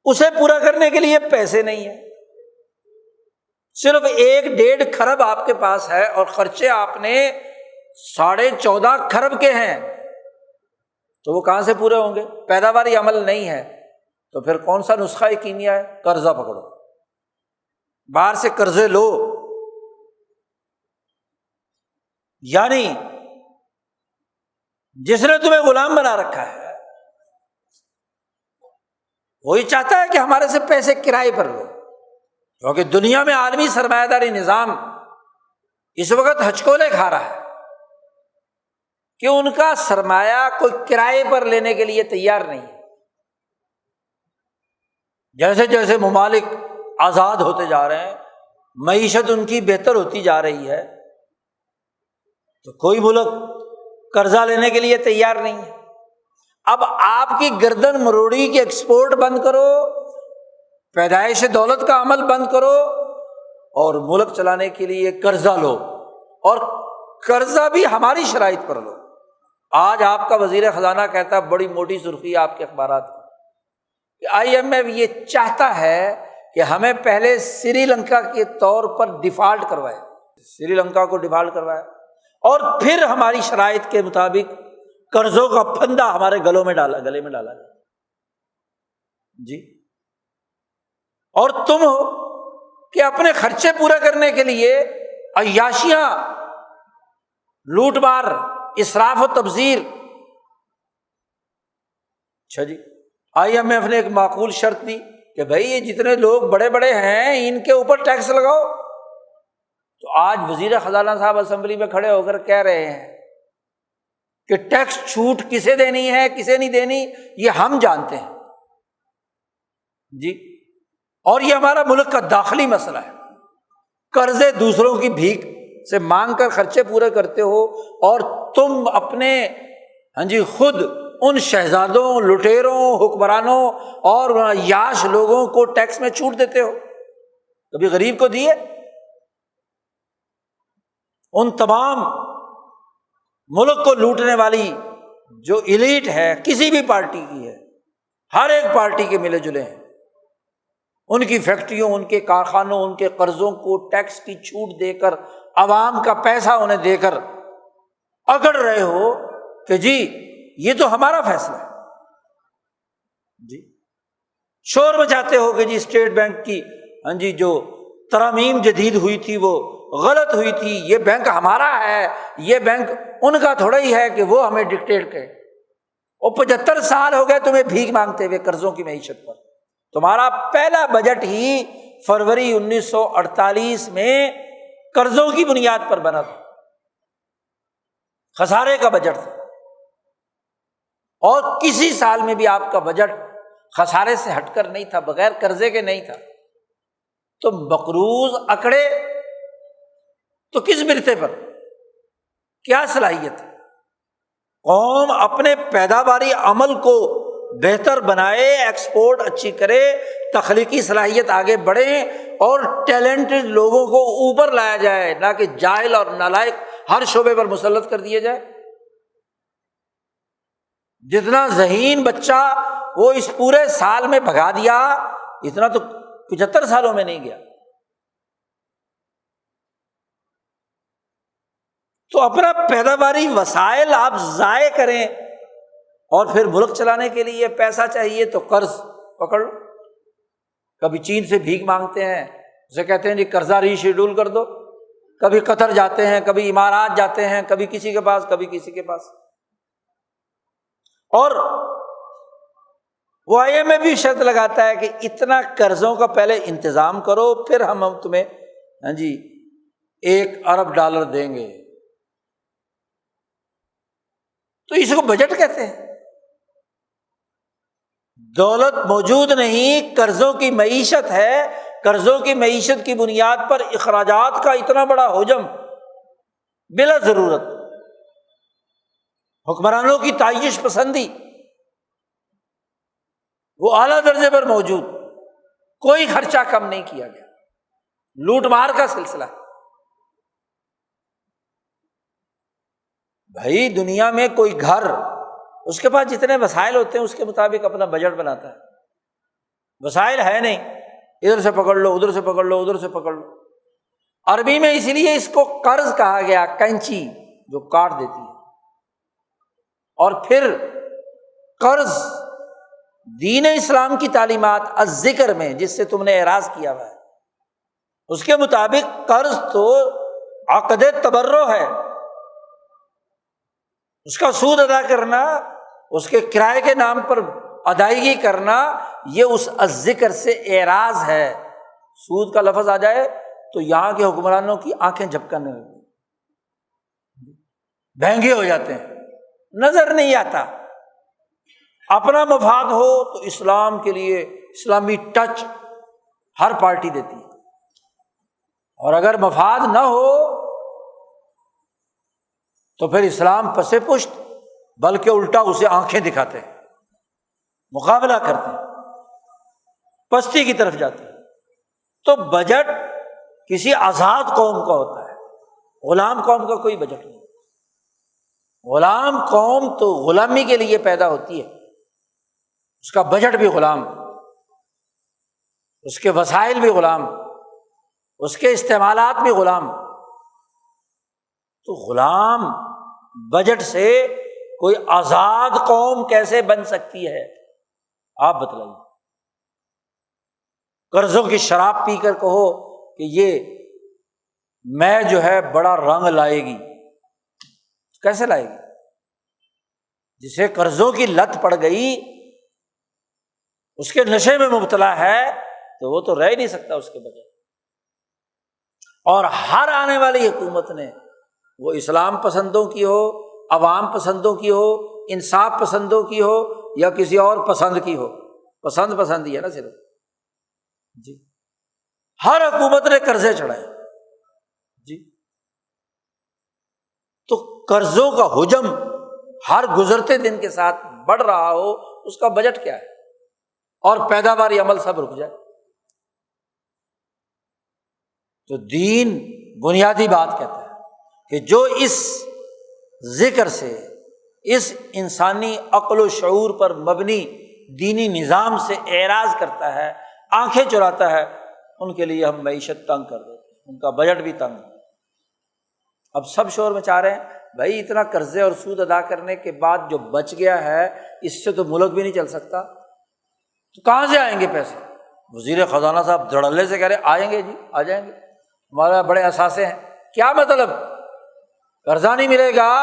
اسے پورا کرنے کے لیے پیسے نہیں ہیں، صرف 1.5 کھرب آپ کے پاس ہے اور خرچے آپ نے 14.5 کھرب کے ہیں، تو وہ کہاں سے پورے ہوں گے؟ پیداواری عمل نہیں ہے تو پھر کون سا نسخہ کیمیا ہے؟ قرضہ پکڑو، باہر سے قرضے لو، یعنی جس نے تمہیں غلام بنا رکھا ہے وہی چاہتا ہے کہ ہمارے سے پیسے کرائے پر لو، کیونکہ دنیا میں عالمی سرمایہ داری نظام اس وقت ہچکولے کھا رہا ہے کہ ان کا سرمایہ کوئی کرائے پر لینے کے لیے تیار نہیں ہے۔ جیسے جیسے ممالک آزاد ہوتے جا رہے ہیں، معیشت ان کی بہتر ہوتی جا رہی ہے، تو کوئی ملک قرضہ لینے کے لیے تیار نہیں ہے۔ اب آپ کی گردن مروڑی کی ایکسپورٹ بند کرو، پیدائش دولت کا عمل بند کرو، اور ملک چلانے کے لیے قرضہ لو، اور قرضہ بھی ہماری شرائط پر لو۔ آج آپ کا وزیر خزانہ کہتا ہے، بڑی موٹی سرخی آپ کے اخبارات کی، کہ IMF یہ چاہتا ہے کہ ہمیں پہلے سری لنکا کے طور پر ڈیفالٹ کروائے، سری لنکا کو ڈیفالٹ کروائے، اور پھر ہماری شرائط کے مطابق قرضوں کا پھندا ہمارے گلے میں ڈالا جائے جی۔ اور تم ہو کہ اپنے خرچے پورا کرنے کے لیے عیاشیاں، لوٹ مار، اسراف و تبذیر۔ اچھا جی، IMF نے ایک معقول شرط دی کہ بھائی یہ جتنے لوگ بڑے بڑے ہیں ان کے اوپر ٹیکس لگاؤ، تو آج وزیر خزانہ صاحب اسمبلی میں کھڑے ہو کر کہہ رہے ہیں کہ ٹیکس چھوٹ کسے دینی ہے کسے نہیں دینی یہ ہم جانتے ہیں جی، اور یہ ہمارا ملک کا داخلی مسئلہ ہے۔ قرضے دوسروں کی بھیک سے مانگ کر خرچے پورے کرتے ہو، اور تم اپنے خود ان شہزادوں، لٹیروں، حکمرانوں اور یاش لوگوں کو ٹیکس میں چھوٹ دیتے ہو، کبھی غریب کو دیے؟ ان تمام ملک کو لوٹنے والی جو ایلیٹ ہے کسی بھی پارٹی کی ہے، ہر ایک پارٹی کے ملے جلے ہیں، ان کی فیکٹریوں، ان کے کارخانوں، ان کے قرضوں کو ٹیکس کی چھوٹ دے کر، عوام کا پیسہ انہیں دے کر اکڑ رہے ہو کہ جی یہ تو ہمارا فیصلہ ہے، جی شور مچاتے ہو کہ جی اسٹیٹ بینک کی جو ترامیم جدید ہوئی تھی وہ غلط ہوئی تھی، یہ بینک ہمارا ہے، یہ بینک ان کا تھوڑا ہی ہے کہ وہ ہمیں ڈکٹیٹ کرے۔ اور 75 سال ہو گئے تمہیں بھیک مانگتے ہوئے قرضوں کی معیشت پر۔ تمہارا پہلا بجٹ ہی فروری 1948 میں قرضوں کی بنیاد پر بنا تھا، خسارے کا بجٹ تھا، اور کسی سال میں بھی آپ کا بجٹ خسارے سے ہٹ کر نہیں تھا، بغیر قرضے کے نہیں تھا۔ تو مقروض اکڑے تو کس برتے پر، کیا صلاحیت ہے؟ قوم اپنے پیداواری عمل کو بہتر بنائے، ایکسپورٹ اچھی کرے، تخلیقی صلاحیت آگے بڑھے، اور ٹیلنٹڈ لوگوں کو اوپر لایا جائے، نہ کہ جاہل اور نالائق ہر شعبے پر مسلط کر دیے جائے۔ جتنا ذہین بچہ وہ اس پورے سال میں بھگا دیا، اتنا تو 75 سالوں میں نہیں گیا۔ تو اپنا پیداواری وسائل آپ ضائع کریں، اور پھر ملک چلانے کے لیے پیسہ چاہیے تو قرض پکڑ لو۔ کبھی چین سے بھیک مانگتے ہیں، اسے کہتے ہیں جی قرضہ ری شیڈول کر دو، کبھی قطر جاتے ہیں، کبھی امارات جاتے ہیں، کبھی کسی کے پاس، کبھی کسی کے پاس۔ اور وہ IMF بھی شرط لگاتا ہے کہ اتنا قرضوں کا پہلے انتظام کرو، پھر ہم تمہیں $1 ارب دیں گے۔ تو اس کو بجٹ کہتے ہیں۔ دولت موجود نہیں، قرضوں کی معیشت ہے، قرضوں کی معیشت کی بنیاد پر اخراجات کا اتنا بڑا حجم بلا ضرورت، حکمرانوں کی تعیش پسندی وہ اعلیٰ درجے پر موجود، کوئی خرچہ کم نہیں کیا گیا، لوٹ مار کا سلسلہ۔ بھائی دنیا میں کوئی گھر، اس کے پاس جتنے وسائل ہوتے ہیں اس کے مطابق اپنا بجٹ بناتا ہے۔ وسائل ہے نہیں، ادھر سے پکڑ لو، ادھر سے پکڑ لو، ادھر سے پکڑ لو۔ عربی میں اس لیے اس کو قرض کہا گیا، کینچی جو کاٹ دیتی ہے۔ اور پھر قرض دین اسلام کی تعلیمات الذکر میں، جس سے تم نے اعراض کیا ہوا ہے، اس کے مطابق قرض تو عقد تبرع ہے، اس کا سود ادا کرنا، اس کے کرائے کے نام پر ادائیگی کرنا، یہ اس الذکر سے اعراض ہے۔ سود کا لفظ آ جائے تو یہاں کے حکمرانوں کی آنکھیں جھپکنے لگتی، بہنگے ہو جاتے ہیں، نظر نہیں آتا۔ اپنا مفاد ہو تو اسلام کے لیے اسلامی ٹچ ہر پارٹی دیتی ہے، اور اگر مفاد نہ ہو تو پھر اسلام پسے پشت، بلکہ الٹا اسے آنکھیں دکھاتے ہیں، مقابلہ کرتے ہیں، پستی کی طرف جاتے ہیں۔ تو بجٹ کسی آزاد قوم کا ہوتا ہے، غلام قوم کا کوئی بجٹ نہیں۔ غلام قوم تو غلامی کے لیے پیدا ہوتی ہے، اس کا بجٹ بھی غلام، اس کے وسائل بھی غلام، اس کے استعمالات بھی غلام۔ تو غلام بجٹ سے کوئی آزاد قوم کیسے بن سکتی ہے؟ آپ بتلائیے۔ قرضوں کی شراب پی کر کہو کہ یہ میں جو ہے بڑا رنگ لائے گی، کیسے لائے گی؟ جسے قرضوں کی لت پڑ گئی، اس کے نشے میں مبتلا ہے، تو وہ تو رہ نہیں سکتا اس کے بغیر۔ اور ہر آنے والی حکومت نے، وہ اسلام پسندوں کی ہو، عوام پسندوں کی ہو، انصاف پسندوں کی ہو، یا کسی اور پسند کی ہو، پسند ہی ہے نا صرف، جی ہر حکومت نے قرضے چڑھائے، جی تو قرضوں کا حجم ہر گزرتے دن کے ساتھ بڑھ رہا ہو، اس کا بجٹ کیا ہے؟ اور پیداواری عمل سب رک جائے۔ تو دین بنیادی بات کہتا ہے کہ جو اس ذکر سے، اس انسانی عقل و شعور پر مبنی دینی نظام سے اعراض کرتا ہے، آنکھیں چراتا ہے، ان کے لیے ہم معیشت تنگ کر دیتے ہیں، ان کا بجٹ بھی تنگ ہے۔ اب سب شور مچا رہے ہیں بھائی اتنا قرضے اور سود ادا کرنے کے بعد جو بچ گیا ہے اس سے تو ملک بھی نہیں چل سکتا، تو کہاں سے آئیں گے پیسے؟ وزیر خزانہ صاحب دھڑلے سے کہہ رہے آئیں گے جی، آ جائیں گے، ہمارا بڑے اثاثے ہیں۔ کیا مطلب؟ قرضہ نہیں ملے گا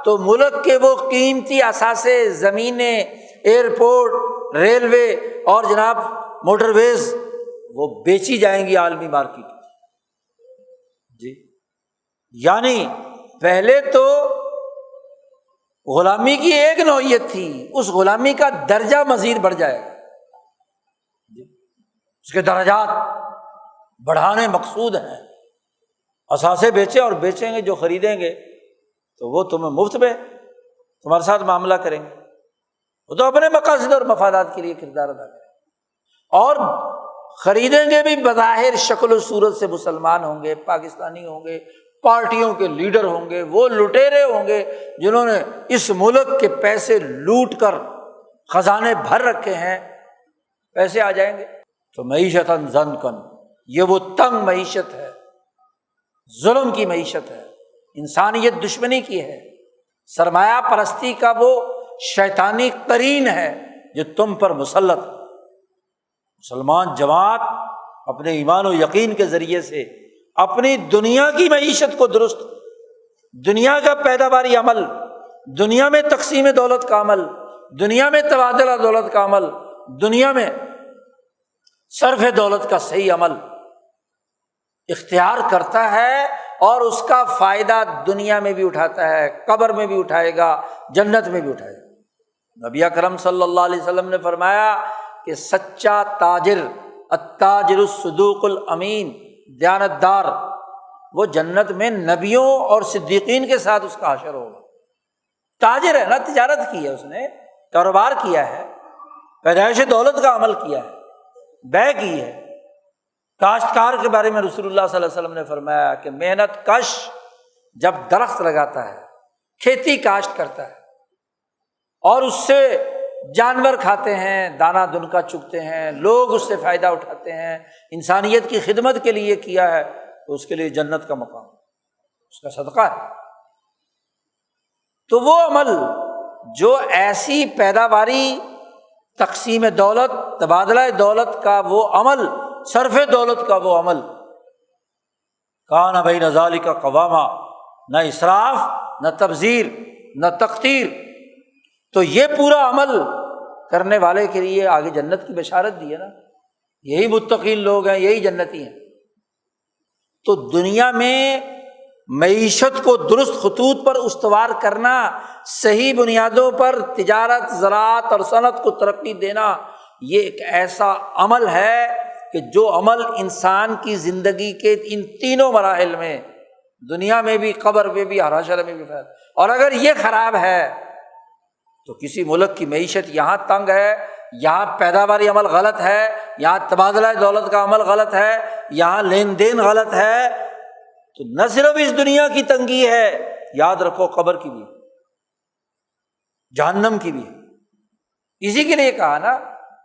تو ملک کے وہ قیمتی اثاثے، زمینیں، ایئرپورٹ، ریلوے اور جناب موٹر ویز، وہ بیچی جائیں گی عالمی مارکیٹ جی۔ یعنی پہلے تو غلامی کی ایک نوعیت تھی، اس غلامی کا درجہ مزید بڑھ جائے گا جی، اس کے درجات بڑھانے مقصود ہیں۔ اثاثے بیچے اور بیچیں گے، جو خریدیں گے تو وہ تمہیں مفت میں تمہارے ساتھ معاملہ کریں گے، وہ تو اپنے مقاصد اور مفادات کے لیے کردار ادا کریں، اور خریدیں گے بھی بظاہر شکل و صورت سے مسلمان ہوں گے، پاکستانی ہوں گے، پارٹیوں کے لیڈر ہوں گے، وہ لٹیرے ہوں گے جنہوں نے اس ملک کے پیسے لوٹ کر خزانے بھر رکھے ہیں، پیسے آ جائیں گے تو معیشتاً ضنکاً، یہ وہ تنگ معیشت ہے، ظلم کی معیشت ہے، انسانیت دشمنی کی ہے، سرمایہ پرستی کا وہ شیطانی قرین ہے جو تم پر مسلط ہے۔ مسلمان جماعت اپنے ایمان و یقین کے ذریعے سے اپنی دنیا کی معیشت کو درست، دنیا کا پیداواری عمل، دنیا میں تقسیم دولت کا عمل، دنیا میں تبادلہ دولت کا عمل، دنیا میں صرف دولت کا صحیح عمل اختیار کرتا ہے، اور اس کا فائدہ دنیا میں بھی اٹھاتا ہے، قبر میں بھی اٹھائے گا، جنت میں بھی اٹھائے گا۔ نبی اکرم صلی اللہ علیہ وسلم نے فرمایا کہ سچا تاجر، التاجر الصدوق الامین، دیانتدار، وہ جنت میں نبیوں اور صدیقین کے ساتھ اس کا حشر ہوگا۔ تاجر ہے نا، تجارت کی ہے، اس نے کاروبار کیا ہے، پیدائش دولت کا عمل کیا ہے، بے کی ہے۔ کاشتکار کے بارے میں رسول اللہ صلی اللہ علیہ وسلم نے فرمایا کہ محنت کش جب درخت لگاتا ہے، کھیتی کاشت کرتا ہے، اور اس سے جانور کھاتے ہیں، دانہ دنکا چگتے ہیں، لوگ اس سے فائدہ اٹھاتے ہیں، انسانیت کی خدمت کے لیے کیا ہے، تو اس کے لیے جنت کا مقام، اس کا صدقہ ہے۔ تو وہ عمل جو ایسی پیداواری، تقسیم دولت، تبادلہ دولت کا وہ عمل، صرف دولت کا وہ عمل، کان بین ذالک قواما، نہ اسراف، نہ تبذیر، نہ تقتیر، تو یہ پورا عمل کرنے والے کے لیے آگے جنت کی بشارت دی ہے نا، یہی متقین لوگ ہیں، یہی جنتی ہیں۔ تو دنیا میں معیشت کو درست خطوط پر استوار کرنا، صحیح بنیادوں پر تجارت، زراعت اور صنعت کو ترقی دینا، یہ ایک ایسا عمل ہے کہ جو عمل انسان کی زندگی کے ان تینوں مراحل میں، دنیا میں بھی، قبر میں بھی اور حشر میں بھی فائدہ۔ اور اگر یہ خراب ہے تو کسی ملک کی معیشت یہاں تنگ ہے، یہاں پیداواری عمل غلط ہے، یہاں تبادلہ دولت کا عمل غلط ہے، یہاں لین دین غلط ہے، تو نہ صرف اس دنیا کی تنگی ہے، یاد رکھو قبر کی بھی، جہنم کی بھی۔ اسی کے لیے کہا نا،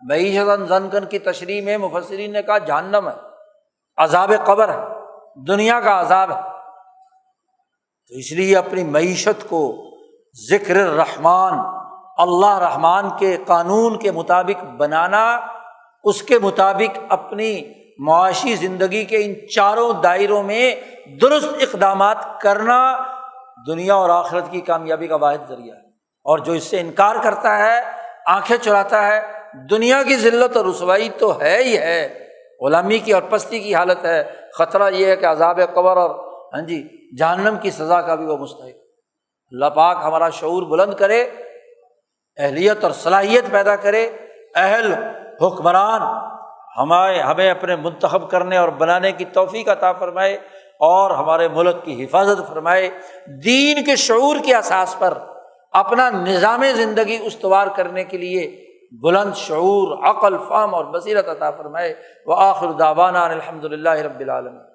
معیشتاً ضنکاً کی تشریح میں مفسرین نے کہا جہنم ہے، عذاب قبر ہے، دنیا کا عذاب ہے۔ تو اس لیے اپنی معیشت کو ذکر الرحمن، اللہ رحمان کے قانون کے مطابق بنانا، اس کے مطابق اپنی معاشی زندگی کے ان چاروں دائروں میں درست اقدامات کرنا دنیا اور آخرت کی کامیابی کا واحد ذریعہ ہے۔ اور جو اس سے انکار کرتا ہے، آنکھیں چراتا ہے، دنیا کی ذلت اور رسوائی تو ہے ہی ہے، غلامی کی اور پستی کی حالت ہے، خطرہ یہ ہے کہ عذاب قبر اور جہنم کی سزا کا بھی وہ مستحق۔ اللہ پاک ہمارا شعور بلند کرے، اہلیت اور صلاحیت پیدا کرے، اہل حکمران ہمیں اپنے منتخب کرنے اور بنانے کی توفیق عطا فرمائے، اور ہمارے ملک کی حفاظت فرمائے، دین کے شعور کے اساس پر اپنا نظام زندگی استوار کرنے کے لیے بلند شعور، عقل، فہم اور بصیرت عطا فرمائے۔ وآخر دعوانا الحمد للہ رب العالمین۔